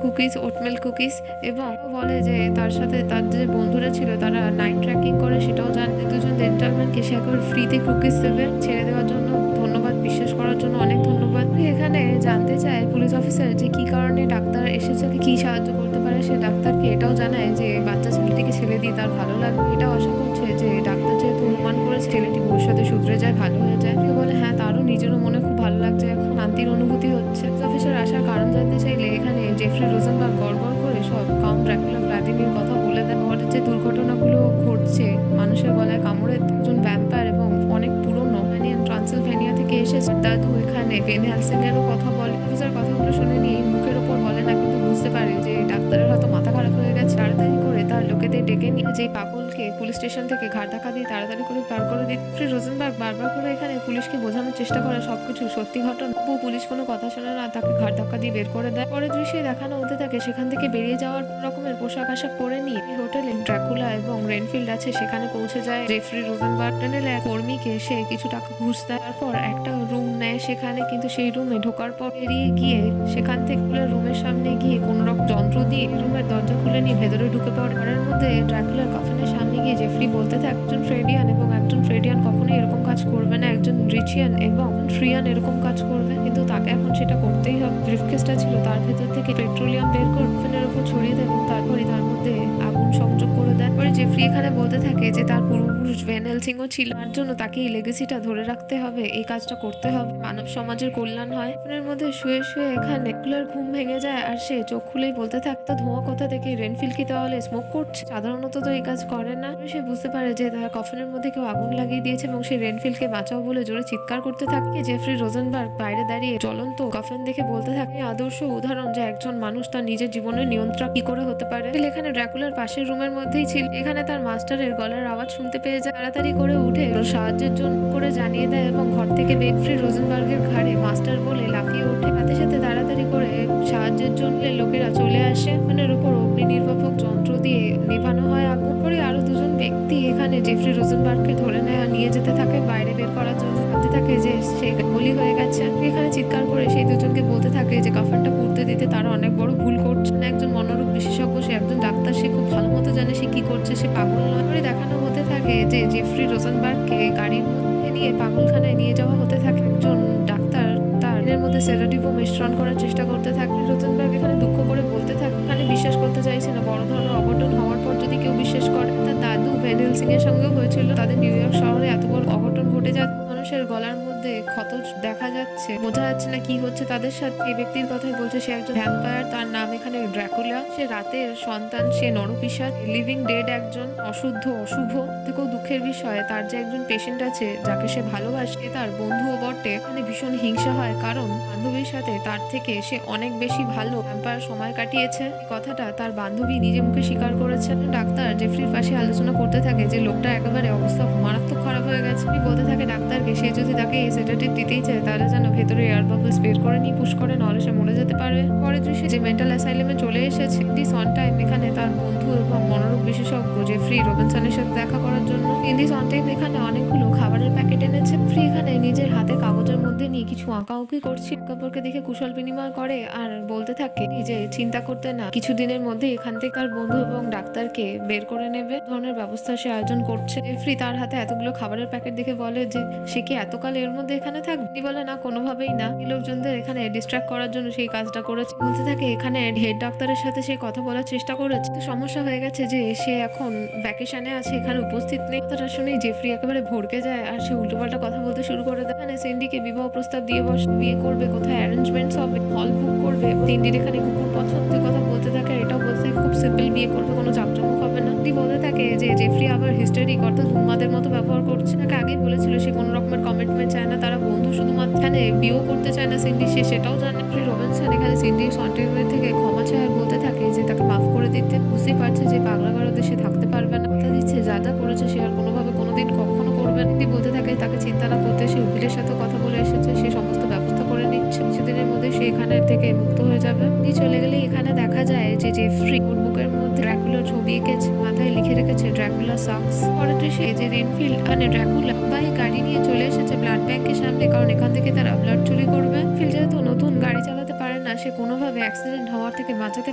cookies, oatmeal cookies, এবং বলে যে তার সাথে তার যে বন্ধুরা ছিল তারা নাইট ট্রেকিং করে সেটাও জানতে। দুজন জেন্টলম্যানকে সে একবার ফ্রিতে কুকিজ দেবে, ছেড়ে দেওয়ার জন্য ধন্যবাদ, বিশ্বাস করার জন্য অনেক ধন্যবাদ। এখানে জানতে চায় পুলিশ অফিসার যে কি কারণে ডাক্তার এসেছে, কি সাহায্য করতে পারে। সে ডাক্তারকে এটাও জানায় যে বাচ্চা ছেলেটিকে ছেড়ে দিয়ে তার ভালো লাগবে, এটাও আশা করছে যে ডাক্তার যেহেতু অনুমান করেছে ছেলেটি ভবিষ্যতে শুধরে যায়, ভালো হয়ে যায়। সে বলে হ্যাঁ তারও নিজেরও মনে খুব ভালো লাগছে, এখন শান্তির অনুভূতি হচ্ছে। অফিসার আসার কারণ জানতে চাইলে এখানে জেফরি রোজেনবার্গ গড়গড় করে সব কাউন্ট ড্রাকুলা ভ্লাদিমির কথা বলে দেন। ওর যে দুর্ঘটনাগুলো ঘটছে, মানুষের গলায় কামড়ে একজন ভ্যাম্পায়ার এবং অনেক পুরনো ট্রান্সিলভেনিয়া থেকে এসেছে দাদু এখানে ভেন হেলসিংয়েরও কথা বলে। অফিসার কথাগুলো শুনে নিয়ে মুখের ওপর বলে না, কিন্তু বুঝতে পারে যে ডাক্তারের হয়তো মাথা খারাপ হয়ে গেছে। তাড়াতাড়ি করে তার লোকেদের ডেকে নিয়ে যে পাগলকে পুলিশ স্টেশন থেকে ঘাট ধাক্কা দিয়ে তাড়াতাড়ি করে পার করে দিচ্ছে। রোজেনবার্গ বারবার করে এখানে পুলিশকে বোঝানোর চেষ্টা করে সবকিছু সত্যি ঘটনা, পুলিশ কোনো কথা শোনে না, তাকে ঘাট ধাক্কা দিয়ে বের করে দেয়। পরের দৃশ্যে দেখানো হতে থাকে সেখান থেকে বেরিয়ে যাওয়ার রকমের পোশাক আশাক পরে নিয়ে হোটেলে ড্রাকুলা এবং রেনফিল্ড আছে সেখানে পৌঁছে যায় জেফরি রোজেনবার্গ। টেনেলে এক কর্মীকে সে কিছু টাকা ঘুষ দেয়, তারপর একটা রুম নেয় সেখানে, কিন্তু সেই রুমে ঢোকার পর বেরিয়ে গিয়ে সেখান থেকে রুমের সামনে গিয়ে কোনো রকম যন্ত্র দিয়ে রুমের দরজা খুলে নিয়ে ভেতরে ঢুকে পড়ে। ঘরের মধ্যে ড্রাকুলার কফিনের সামনে গিয়ে জেফরি বলতে থাকে একজন ফ্রেডিয়ান এবং একজন ফ্রেডিয়ান কখনোই এরকম কাজ করবে না, একজন রিচিয়ান এবং ফ্রিয়ান এরকম কাজ করবে, কিন্তু তাকে এখন সেটা করতেই হবে। ব্রিফকেসটা ছিল তার ভেতর থেকে পেট্রোলিয়াম বের করে কফিনের উপর ছড়িয়ে দেয় এবং তারপরে তার মধ্যে আগুন সংযোগ করে দেয়। পরে জেফরি এখানে বলতে থাকে যে তার পূর্বপুরুষ ভেন হেলসিংও ছিল, তার জন্য তাকে এই লেগেসিটা ধরে রাখতে হবে, এই কাজটা করতে হবে, মানব সমাজের কল্যাণ হয়। কফিনের মধ্যে শুয়ে শুয়ে এখানে কুলার ঘুম ভেঙে যায় আর সে চোখ খুলেই বলতে থাকে তা ধোঁয়া কোথা থেকে, রেনফিল্ড কি তাহলে স্মোক করছে? সাধারণত তো এই কাজ করে না। সে বুঝতে পারে যে তার কফিনের মধ্যে কেউ আগুন লাগিয়ে দিয়েছে এবং সে রেনফিল্ডকে বাঁচাও বলে জোরে চিৎকার করতে থাকে। জেফরি রোজেনবার্গ বাইরে দাঁড়িয়ে জ্বলন্ত কফিন দেখে বলতে থাকে আদর্শ উদাহরণ যে একজন মানুষ তার নিজের জীবনের নিয়ন্ত্রণ কি করে হতে পারে। এখানে ড্রাকুলার পাশের রুমের মধ্যেই ছিল, এখানে তার মাস্টারের গলার আওয়াজ শুনতে পেয়ে যায়, তাড়াতাড়ি করে উঠে সাহায্যের জন্য করে জানিয়ে দেয় এবং ঘর থেকে জেফরি রোজেনবার্গের ঘাড়ে মাস্টার বলে লাফিয়ে ওঠে। সাথে সাথে তাড়াতাড়ি করে সাহায্যের জন্য লোকেরা চলে আসে, ফোনের উপর অগ্নি নির্বাপক যন্ত্র দিয়ে নেভানো হয় আগুন। করে আরো দুজন ব্যক্তি এখানে জেফরি রোজেনবার্গকে ধরে নেয় নিয়ে যেতে থাকে বাইরে বের করার জন্য। ভাবতে থাকে যে সে বলি হয়ে গেছে। এখানে চিৎকার করে সেই দুজনকে বলতে থাকে যে কাফানটা পুড়তে দিতে তারা অনেক বড় ভুল করছে। একজন মনোরোগ বিশেষজ্ঞ, সে একজন ডাক্তার, সে খুব ভালো মতো জানে সে কি করছে, সে পাগল নয়। করে দেখানো হতে থাকে যে জেফরি রোজেনবার্গকে গাড়ির মধ্যে নিয়ে পাগলখানায় নিয়ে যাওয়া হতে থাকে। একজন ডাক্তার তার মধ্যে সেডাটিভও মিশ্রণ করার চেষ্টা করতে থাকে। রোজেনবার্গ এখানে দুঃখ করে বলতে থাকে এখানে বিশ্বাস করতে চাইছে না, বড় ধরনের অঘটন হওয়ার পর যদি কেউ বিশ্বাস করে। তার দাদু ভ্যান হেলসিং এর সঙ্গেও হয়েছিল, তাদের নিউ ইয়র্ক শহরে এত বড় অঘটন ঘটে যায় মানুষ মানুষের গলার মধ্যে ক্ষত দেখা যাচ্ছে, বোঝা যাচ্ছে না কি হচ্ছে তাদের সাথে। এই ব্যক্তির কথাই বলছে, সে একজন ভ্যাম্পায়ার, তার নাম এখানে ড্রাকুলা। সে রাতের সন্তান, সে নরপিশাচ, লিভিং ডেড, একজন অশুদ্ধ অশুভ। থেকেও দুঃখের বিষয়, তার যে একজন পেশেন্ট আছে যাকে সে ভালোবাসে, তার বন্ধুও বটে। এখানে ভীষণ হিংসা হয়, কারণ বান্ধবীর সাথে তার থেকে সে অনেক বেশি ভালো ভ্যাম্পায়ার সময় কাটিয়েছে। এই কথাটা তার বান্ধবী নিজে মুখে স্বীকার করেছে। ডাক্তার জেফরির পাশে আলোচনা করতে থাকে যে লোকটা একেবারে অবস্থা মারাত্মক খারাপ হয়ে গেছে। বলতে থাকে ডাক্তারকে সে যদি তাকে এই সেডেটিভ দিতেই চায় তাহলে যেন ভেতরে এয়ার বাবলস বের করে নিয়ে পুশ করে, নাহলে সে মরে যেতে পারবে। পরের দৃশ্যে যে মেন্টাল অ্যাসাইলামে চলে এসেছে দিস অন টাইম এখানে তার বন্ধু এবং মনোরোগ বিশেষজ্ঞ জেফরি রবিনসনের সাথে দেখা করার জন্য। ইন্ডিস অন টাইম এখানে অনেকগুলো খাবারের প্যাকেট এনেছে। ফ্রি এখানে নিজের হাতে কাগজের মধ্যে নিয়ে কিছু আঁকাউকি করছে। কাপড়কে দেখে কুশল বিনিময় করে আর বলতে থাকে যে চিন্তা করতে না, কিছুদিনের মধ্যে এখান থেকে তার বন্ধু এবং ডাক্তারকে বের করে নেবে ধরনের ব্যবস্থা সে আয়োজন করছে। জেফরি তার হাতে এতগুলো খাবারের প্যাকেট দেখে বলে যে সে কি এতকাল এর মধ্যে এখানে থাকবে। বলে না, কোনোভাবেই না, এই লোকজনদের এখানে ডিস্ট্রাক্ট করার জন্য সেই কাজটা করেছে। বলতে থাকে এখানে হেড ডাক্তারের সাথে সে কথা বলার চেষ্টা করেছে, তো সমস্যা হয়ে গেছে যে সে এখন ভ্যাকেশনে আছে, এখানে উপস্থিত নেই। কথাটা শুনেই জেফরি একেবারে ভড়কে যায় আর সে উল্টোপাল্টা কথা বলতে শুরু করে দেয়। এখানে সিন্ডিকে বিবাহ প্রস্তাব দিয়ে বসে, বিয়ে করবে, কোথায় অ্যারেঞ্জমেন্টস হবে, হল বুক করবে। সিন্ডির এখানে কুকুর পছন্দ কথা বলতে থাকে, আর এটাও বলতে থাকে খুব সিম্পল বিয়ে করবে, কোনো জাঁকজমক হবে না। বলতে থাকে যে জেফরি আবার হিস্টেরিক অর্থাৎ উন্মাদের মতো ব্যবহার করছে। তাকে আগেই বলেছিল সে কোনো রকমের কমিটমেন্ট চায় না, তারা বন্ধু শুধুমাত্র। এখানে বিয়েও করতে চায় না সিন্ডি, সে সেটাও জানে। রবিনসন এখানে সিন্ডির সন্টেনের থেকে ক্ষমা চায় আর বলতে থাকে যে তাকে মাফ করে দিতে। বুঝতেই পারছে যে পাগলাগারদে সে থাকতে পারবে না। কথা দিচ্ছে যা যা করেছে সে আর কোনোভাবে কোনোদিন কখনো করবে না। বলতে থাকে তাকে চিন্তা না করতে, সে উকিলের সাথে কথা বলে এসেছে, সে সমস্ত ব্যবস্থা করে নিচ্ছে, কিছুদিনের মধ্যে সে এখানে থেকে মুক্ত হয়ে যাবে। চলে গেলে এখানে দেখা যায় যে জেফরি নোটবুকের মধ্যে ড্রাকুলার ছবি এঁকেছে, মাথায় লিখে রেখেছে ড্রাকুলা সাকস। পরে সে যে রেনফিল্ড মানে ড্রাকুলা বাহি গাড়ি নিয়ে চলে এসেছে ব্লাড ব্যাংকের সামনে, কারণ এখান থেকে তারা ব্লাড চুরি করবে। ফিল যেহেতু নতুন গাড়ি চালাতে পারে না, সে কোনোভাবে অ্যাক্সিডেন্ট হওয়ার থেকে বাঁচাতে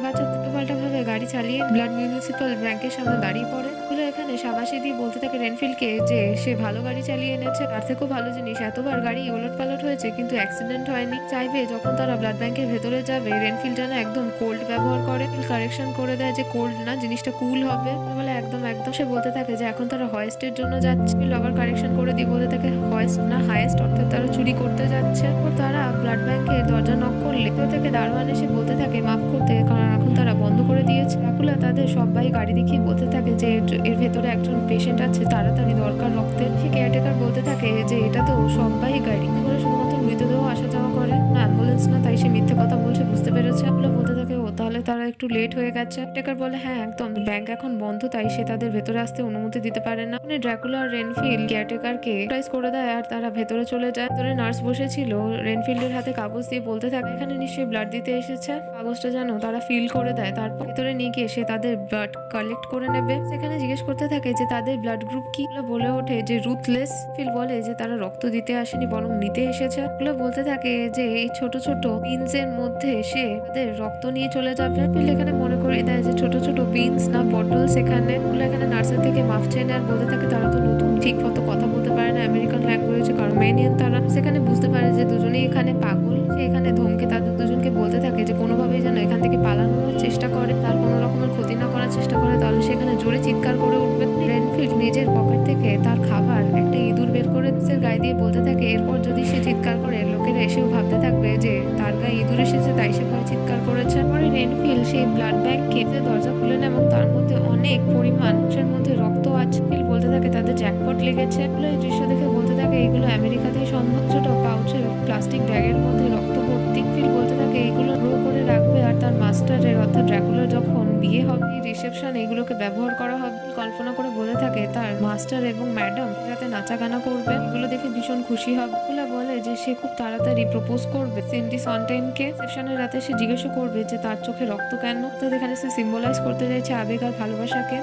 পাল্টা ভাবে গাড়ি চালিয়ে ব্লাড মিউনিসিপাল ব্যাংকের সামনে দাঁড়িয়ে পড়ে। এখানে সাবাসী দিয়ে বলতে থাকে রেনফিল্ডকে যে সে ভালো গাড়ি চালিয়ে এনেছে, তার থেকেও ভালো জিনিস, এতবার গাড়ি ওলট পালট হয়েছে কিন্তু অ্যাক্সিডেন্ট হয়নি। চাইবে যখন তারা ব্লাড ব্যাংকের ভেতরে যাবে রেনফিল্ড যেন একদম কোল্ড ব্যবহার করে। কারেকশন করে দেয় যে কোল্ড না, জিনিসটা কুল হবে। বলে একদম সে বলতে থাকে যে এখন তারা হয়েস্টের জন্য যাচ্ছে। আবার কারেকশন করে দিয়ে বলতে থাকে হয়েস্ট না হাইয়েস্ট, অর্থাৎ তারা চুরি করতে যাচ্ছে। তারা ব্লাড ব্যাংকের দরজা নক করলে থেকে দারোয়ান এসে বলতে থাকে মাফ করতে, কারণ এখন তারা বন্ধ করে দিয়েছে। ড্রাকুলা তাদের সবাই গাড়ি দেখিয়ে বলতে থাকে যে এর ভেতরে একজন পেশেন্ট আছে, তাড়াতাড়ি দরকার রক্তের। সে কেয়ারটেকার বলতে থাকে যে এটা তো সবাই গাড়ি করে শুধুমাত্র মৃতদেহ আসা যাওয়া করে, অ্যাম্বুলেন্স না, তাই সে মিথ্যে কথা বলছে, বুঝতে পেরেছে। বলতে থাকে ও তাহলে তারা একটু লেট হয়ে গেছে। টেকার বলে হ্যাঁ একদম, ব্যাংক এখন বন্ধ, তাই সে তাদের ভেতরে আসতে অনুমতি দিতে পারে না। ড্রাকুলা আর রেনফিল্ড কেয়ারটেকারকে প্রাইস করে দেয় আর তারা ভেতরে চলে যায়। ভেতরে নার্স বসেছিল, রেনফিল্ডের হাতে কাগজ দিয়ে বলতে থাকে এখানে নিশ্চয়ই ব্লাড দিতে এসেছে, কাগজটা যেন তারা ফিল করে দেয়, তারপর ভেতরে নিয়ে গিয়ে সে তাদের ব্লাড কালেক্ট করে নেবে। সেখানে জিজ্ঞেস করতে থাকে যে তাদের ব্লাড গ্রুপ কি। বলে ওঠে যে রুথলেস। ফিল বলে যে তারা রক্ত দিতে আসেনি বরং নিতে এসেছে। বলতে থাকে যে এই ছোট ছোট বিনস এর মধ্যে সে তাদের রক্ত নিয়ে চলে যাবে। ফিল এখানে মনে করিয়ে দেয় যে ছোট ছোট বিনস না বটল। সেখানে এখানে নার্সের থেকে মাফ চেনে আর বলতে থাকে তারা তো নতুন, ঠিক মতো কথা বলতে পারে না আমেরিকান ল্যাঙ্গুয়েজে, কারমেনিয়ান তারা। সেখানে বুঝতে পারে যে দুজনেই এখানে পাগল। সে এখানে ধমকে তাদের দুজনকে বলতে থাকে যে কোনোভাবেই যেন এখান থেকে পালানোর চেষ্টা করে, তার কোনো রকমের ক্ষতি না করার চেষ্টা করে, তাহলে সেখানে জোরে চিৎকার করে উঠবে। রেনফিল্ড নিজের পকেট থেকে তার খাবার একটা ইঁদুর বের করে গায়ে দিয়ে বলতে থাকে এরপর যদি সে চিৎকার করে লোকেরা এসেও ভাবতে থাকবে যে তার গায়ে ইঁদুর এসেছে, তাই সে ভয় চিৎকার করেছে। পরে রেনফিল্ড সেই ব্লাড ব্যাগ কেটে দরজা খুলে নেয় এবং তার মধ্যে অনেক পরিমাণের মধ্যে রক্ত আছে। বলতে থাকে তাদের জ্যাকপট লেগেছে। এই দৃশ্য দেখে বলতে থাকে এইগুলো আমেরিকাতেই সম্ভব। ছোট পাউচের প্লাস্টিক ব্যাগের মধ্যে রক্ত ভর্তি। ফিল বলতে থাকে এইগুলো রো করে রাখবে আর তার মাস্টারের অর্থাৎ ড্রাকুলার যখন বিয়ে হবে রিসেপশন এগুলোকে ব্যবহার করা হবে। কল্পনা করে বলে থাকে তার মাস্টার এবং ম্যাডাম রাতে নাচা গানা করবে, এগুলো দেখে ভীষণ খুশি হবে। বলে যে সে খুব তাড়াতাড়ি প্রপোজ করবে সিন্ডি সন্টেনকে। রিসেপশনের রাতে সে জিজ্ঞাসা করবে যে তার চোখে রক্ত কেন। তো এখানে সে সিম্বলাইজ করতে চাইছে আবেগ আর ভালোবাসাকে।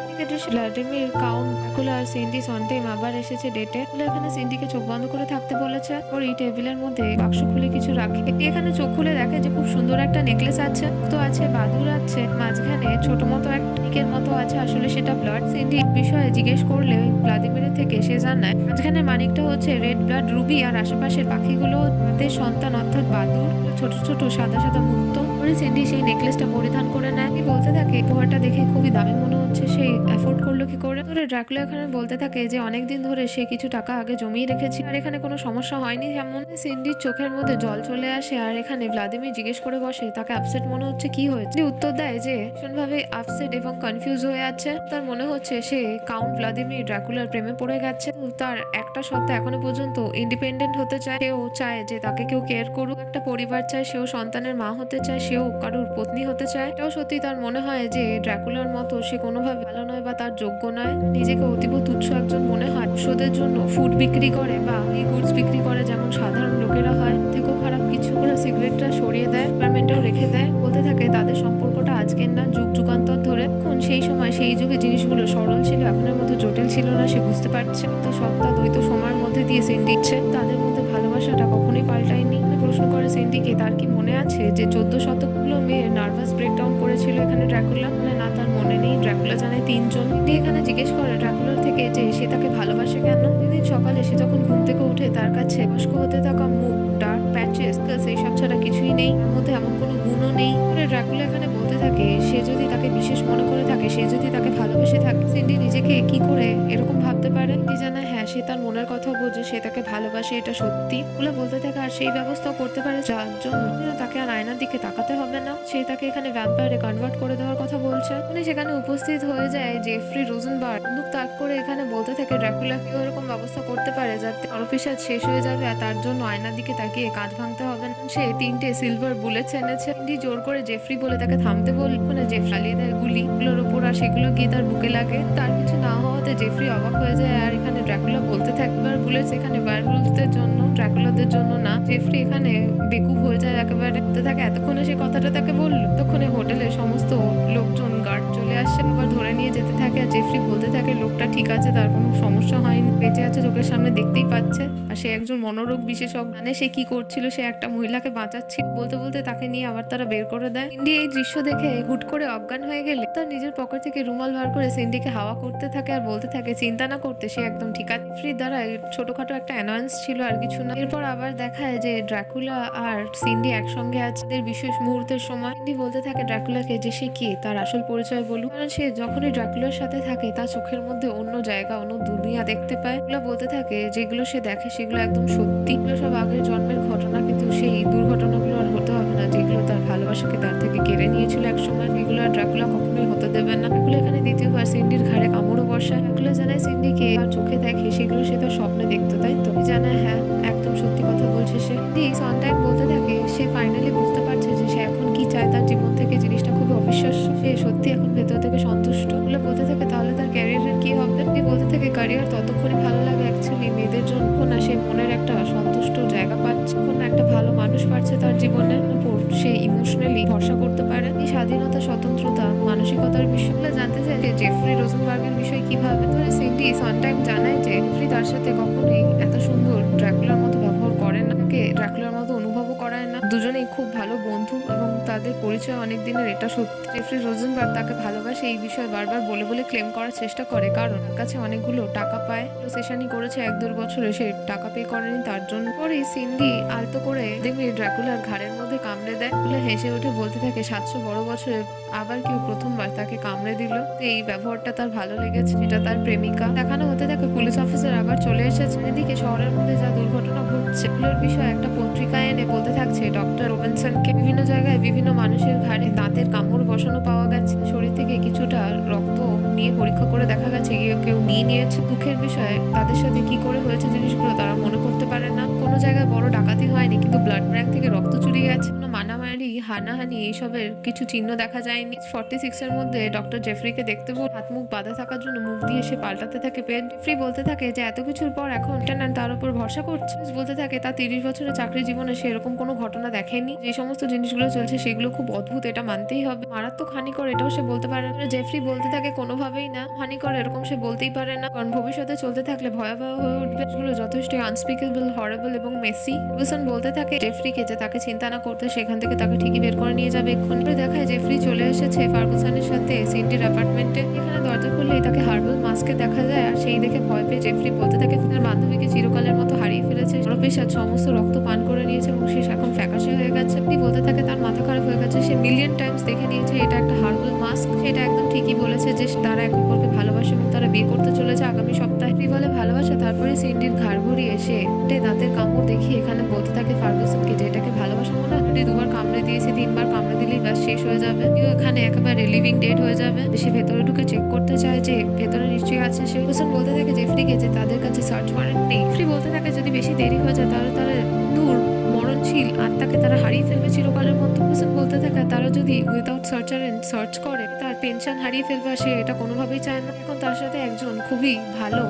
ভ্লাদিমির কাউন্ট ড্রাকুলা আর সিন্ডি সন্টেন আবার এসেছে ডেটে। এখানে সিন্ডিকে চোখ বন্ধ করে থাকতে বলেছে। ওর এই টেবিলের মধ্যে বাক্স খুলে কিছু রাখে। এখানে চোখ খুলে দেখে যে খুব সুন্দর একটা নেকলেস আছে, তো আছে বাদুর আছে, মাঝখানে ছোট মতো একটা টিকের মতো আছে, আসলে সেটা ব্লাড। সিন্ডি বিষয়ে জিজ্ঞেস করলে ভ্লাদিমিরের থেকে সে জানায় মাঝখানে মানিকটা হচ্ছে রেড ব্লাড রুবি আর আশেপাশের পাখিগুলো তাদের সন্তান অর্থাৎ বাদুর, ছোট ছোট সাদা সাদা মুক্ত। সিন্ডি সেই নেকলেসটা পরিধান করে নেয়। বলতে থাকে উপহারটা দেখে খুবই দামি মনে হচ্ছে, হচ্ছে সেই অ্যাফোর্ড করলো কি করে। ধরে ড্রাকুলা এখানে বলতে থাকে যে অনেকদিন ধরে সে কিছু টাকা আগে জমিয়ে রেখেছে আর এখানে কোনো সমস্যা হয়নি। যেমন সিন্ডির চোখের মধ্যে জল চলে আসে আর এখানে ভ্লাদিমির জিজ্ঞেস করে বসে তাকে আপসেট মনে হচ্ছে কি হয়েছে। উত্তর দেয় যে ভীষণভাবে আপসেট এবং কনফিউজ হয়ে আছে। তার মনে হচ্ছে সে কাউন্ট ভ্লাদিমির ড্রাকুলার প্রেমে পড়ে গেছে। তার একটা সত্তা এখনো পর্যন্ত ইন্ডিপেন্ডেন্ট হতে চায়। সেও চায় যে তাকে কেউ কেয়ার করুক, একটা পরিবার চায়, সেও সন্তানের মা হতে চায়, সেও কারোর পত্নী হতে চায়। এটাও সত্যি তার মনে হয় যে ড্রাকুলার মতো সে কোনোভাবে ভালো নয় বা তার যোগ্য নয়। নিজেকে অতীব তুচ্ছ একজন মনে হয়। ওষুধের জন্য ফুড বিক্রি করে বা এই গুডস বিক্রি করে যেমন সাধারণ লোকেরা হয়, থেকেও খারাপ কিছু করে সিগারেটটা সরিয়ে দেয়, পেপারমেন্টটাও রেখে দেয়। বলতে থাকে তাদের সম্পর্কটা আজকের না, যুগ যুগান্তর ধরে। এখন সেই সময় সেই যুগে জিনিসগুলো সরল ছিল, এখনের মতো জটিল ছিল না, সে বুঝতে পারছে। তো সপ্তাহ দ্বৈত সময়ের মধ্যে দিয়ে সিন্ডি দিচ্ছে, তাদের মধ্যে ভালোবাসাটা কখনোই পাল্টায়নি। প্রশ্ন করে সিন্ডিকে তার কি মনে আছে যে 14 শতকগুলো মেয়ের নার্ভাস ব্রেকডাউন করেছিল এখানে ড্রাকুলা। না, তার মনে নেই। ড্রাকুলা জানে 3 জন। এখানে জিজ্ঞেস করে ড্রাকুলার থেকে যে সে তাকে ভালোবাসে কেন। দিন সকালে সে যখন ঘুম থেকে উঠে তার কাছে বয়স্ক হতে থাকা মুখ, ডার্ক প্যাচেস, এইসব ছাড়া কিছুই নেই। এর মধ্যে এমন কোনো গুণও নেই। ড্রাকুলা এখানে বলতে থাকে সে যদি তাকে বিশেষ মনে করে থাকে, সে যদি তাকে ভালোবেসে থাকে, সিন্ডি নিজেকে কি করে এরকম ভাবতে পারে। সিন্ডি জানে হ্যাঁ, সে তার মনের কথা বোঝে, সে তাকে ভালোবাসে, এটা সত্যি। ওগুলো বলতে থাকে আর সেই ব্যবস্থাও করতে পারে যার জন্য তাকে আর আয়নার দিকে তাকাতে হবে না। সে তাকে এখানে ভ্যাম্পায়ারে কনভার্ট করে দেওয়ার কথা বলছে। উনি সেখানে উপস্থিত হয়ে যায় জেফ্রি রোজেনবার্গ। বন্দুক তাক করে এখানে বলতে থাকে ড্রাকুলা কেউ এরকম ব্যবস্থা করতে পারে যাতে অফিসার শেষ হয়ে যাবে আর তার জন্য আয়নার দিকে তাকিয়ে কাঁধ ভাঙতে হবে না। সে 3টে সিলভার বুলেটস এনেছে। সিন্ডি জোর করে জেফ্রি বলে তাকে থামতে বলল। জেফ্রি চালিয়ে দেয় গুলিগুলোর উপর আর সেগুলো গিয়ে তার বুকে লাগে। তার কিছু না হওয়াতে জেফ্রি অবাক হয়ে যায় আর এখানে ড্রাকুলা বলতে থাকে বুলেটস এখানে ওয়্যারউলফদের জন্য, ড্রাকুলাদের জন্য না। জেফ্রি এখানে বেকুব হয়ে যায় একেবারে। বলতে থাকে এতক্ষণে সে কথাটা তাকে বললো। ততক্ষণে হোটেলের সমস্ত লোকজন গার্ড চলে আসে, আবার ধরে নিয়ে যেতে থাকে। আর জেফ্রি বলতে থাকে লোকটা ঠিক আছে, তার কোনো সমস্যা হয়নি, বেঁচে আছে, চোখের সামনে দেখতেই পাচ্ছে। আর সে একজন মনোরোগ বিশেষজ্ঞ, মানে সে কি করছিল, সে একটা মহিলাকে বাঁচাচ্ছিল। বলতে বলতে তাকে নিয়ে আবার তারা বের করে দেয়। সিন্ডি এই দৃশ্য দেখে হুট করে অজ্ঞান হয়ে গেলে তার নিজের পকেট থেকে রুমাল বার করে সিন্ডিকে হাওয়া করতে থাকে আর বলতে থাকে চিন্তা না করতে, সে একদম ঠিক আছে। জেফ্রির দ্বারা ছোটখাটো একটা অ্যানোয়েন্স ছিল আর কিছু না। এরপর আবার দেখায় যে ড্রাকুলা আর সিন্ডি একসঙ্গে আছে তাদের বিশেষ মুহূর্তের সময়। সিন্ডি বলতে থাকে ড্রাকুলাকে যে সে কি, তার আসল পরিচয় বলুক। কারণ সে যখনই ড্রাকুলার সাথে থাকে তার চোখের মধ্যে অন্য জায়গা, অন্য দুনিয়া দেখতে পায়। এগুলো বলতে থাকে যেগুলো সে দেখে সেগুলো একদম সত্যি, এগুলো সব আগের জন্মের ঘটনা, কিন্তু সেই দুর্ঘটনাগুলো আর হতে হবে না যেগুলো তার ভালোবাসাকে তার থেকে কেড়ে নিয়েছিল একসময়। এগুলো আর ড্রাকুলা কখনোই হতে দেবে না। এগুলো এখানে দ্বিতীয়বার সিন্ডির ঘাড়ে কামড়ও বসায়। এগুলো জানায় সিন্ডিকে তার চোখে দেখে সেগুলো সে তার স্বপ্নে দেখতো, তাই তো? জানায় হ্যাঁ, একদম সত্যি কথা বলছে সে। সানটাইম বলতে থাকে সে ফাইনালি বুঝতে পারছে যে সে এখন কি চায় তার জীবন থেকে। জিনিসটা খুবই অবিশ্বাস্য। সে সত্যি এখন ভেতর থেকে সন্তুষ্ট। বলে বলতে থাকে তাহলে তার ক্যারিয়ারের কি হবে। বলতে থাকে ক্যারিয়ার ততক্ষণই ভালো লাগে অ্যাকচুয়ালি মেয়েদের জন্য না সে মনের একটা সন্তুষ্ট জায়গা পাচ্ছে, কোন একটা ভালো মানুষ পাচ্ছে তার জীবনের উপর সে ইমোশনালি ভরসা করতে পারে। এই স্বাধীনতা, স্বতন্ত্রতা, মানসিকতার বিষয়গুলো জানতে চায় যে জেফ্রি রোজেনবার্গের বিষয় কিভাবে। ধরে সিন্ডি সানটাইম জানায় যে জেফ্রি তার সাথে কখনোই এত সুন্দর ড্রাকুলার মতো ব্যবহার করে না, তাকে ড্রাকুলার মতো অনুভবও করায় না। দুজনেই খুব ভালো বন্ধু এবং তাদের পরিচয় অনেক দিনের, এটা সত্যি। জেফ্রি রোজেনবার্গ তাকে ভালোবাসে এই বিষয়ে বারবার বলে বলে ক্লেম করার চেষ্টা করে, কারণ তার কাছে অনেকগুলো টাকা পায়। সেশনই করেছে 1-2 বছরে, সে টাকা পে করেনি তার জন্য। পরে সিন্ডি আলতো করে দেখবি ড্রাকুলার ঘাড়ের মধ্যে কামড়ে দেয়। বলে হেসে উঠে বলতে থাকে 700 বড় বছরে আবার কেউ প্রথমবার তাকে কামড়ে দিল। এই ব্যবহারটা তার ভালো লেগেছে, এটা তার প্রেমিকা। দেখানো হতে থাকে পুলিশ অফিসার আবার চলে এসেছে। এদিকে শহরের মধ্যে যা দুর্ঘটনা ঘটছে এগুলোর বিষয়ে একটা পত্রিকায় এনে বলতে থাকছে ডক্টর রবিনসনকে বিভিন্ন জায়গায় বিভিন্ন মানুষের ঘাড়ে দাঁতের কামড় বসানো পাওয়া গেছে। শরীর থেকে কিছুটা রক্ত নিয়ে পরীক্ষা করে দেখা গেছে কেউ নিয়ে নিয়েছে। দুঃখের বিষয় তাদের সাথে কি করে হয়েছে জিনিসগুলো তারা মনে করতে পারে না। কোনো জায়গায় বড় ডাকাতি হয়নি, কিন্তু ব্লাড ব্যাংক থেকে রক্ত চুরি গেছে। কোনো মারামারি, হানাহানি এইসবের কিছু চিহ্ন দেখা যায়নি। 46 এর মধ্যে ডক্টর জেফ্রিকে দেখতে বল হাত মুখ বাঁধা থাকার জন্য মুখ দিয়ে সে পাল্টাতে থাকে পেন। জেফ্রি বলতে থাকে যে এত কিছুর পর এখন তার উপর ভরসা করছে। বলতে থাকে তার 30 বছরের চাকরি জীবনে সে এরকম কোনো ঘটনা দেখেনি। যে সমস্ত জিনিসগুলো চলছে সেগুলো খুব অদ্ভুত, এটা মানতেই হবে। মারাত্মক হানিকর এটাও সে বলতে পারে না। জেফ্রি বলতে থাকে কোনোভাবেই না, হানিকর এরকম সে বলতেই পারে না, কারণ ভবিষ্যতে চলতে থাকলে ভয়াবহ হয়ে উঠবে। এগুলো যথেষ্ট আনস্পিকেবল, হরেবল এবং মেসি। রবিনসন বলতে থাকে জেফ্রিকে যে তাকে চিন্তা না করতে, সেখান থেকে তাকে ঠিক সিন্ডিকে বের করে নিয়ে যাবে এক্ষুনি। দেখায় জেফরি চলে এসেছে ফার্গুসনের সাথে সিন্ডির অ্যাপার্টমেন্টে। এখানে দরজা খুললেই তাকে হার্বাল মাস্কে দেখা যায়, আর সেই দেখে ভয় পেয়ে জেফরি বলতে থাকে তার বান্ধবীকে চিরকালের মতো হারিয়ে ফেলেছে। নরপিশাচ সমস্ত রক্ত পান করে নিয়েছে এবং সে এখন ফ্যাকাশে হয়ে গেছে। তিনি বলতে থাকে তার মাথা খারাপ হয়ে গেছে, সে মিলিয়ন টাইমস দেখে নিয়েছে এটা একটা হার্বাল মাস্ক। সেটা একদম ঠিকই বলেছে যে তারা একে অপরকে ভালোবাসে এবং তারা বিয়ে করতে চলেছে আগামী সপ্তাহে। তিনি বলে ভালোবাসা, তারপরে সিন্ডির ঘাড় ঘুরিয়ে এসে দাঁতের কামড় দেখিয়ে এখানে বলতে থাকে ফার্গুসনকে যে এটাকে ভালোবাসা মনে হয়, দুবার কামড়ে দিয়েছে, 3বার কামড়ে দিলেই ব্যাস শেষ হয়ে যাবে। কেউ এখানে একেবারে লিভিং ডেড হয়ে যাবে। সে ভেতরে ঢুকে চেক করতে চায় যে ভেতরে নিশ্চয়ই আছে। সে ফার্গুসন বলতে থাকে জেফরিকে যে তাদের কাছে সার্চ ওয়ারেন্ট নেই। জেফরি বলতে থাকে যদি বেশি দেরি হয়ে যায় তাহলে তারা দূর মরণশীল আত্মাকে তারা হারিয়ে ফেলবে চিরকালের মতো। ফার্গুসন বলতে থাকে তারা যদি উইদাউট সার্চ ওয়ারেন্ট সার্চ করে তার পেনশন হারিয়ে ফেলবে, সে এটা কোনোভাবেই চায় না। এখন তার সাথে একজন খুবই ভালো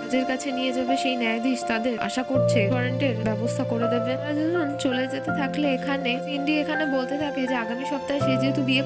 কাজের কাছে নিয়ে যাবে সেই ন্যায়াধীশ তাদের আশা করছে ওয়ারেন্টের ব্যবস্থা করে দেবে। দুজন চলে যেতে থাকলে এখানে সিন্ডি এখানে বলতে থাকে যে আগামী সপ্তাহে সে যেহেতু বিয়ে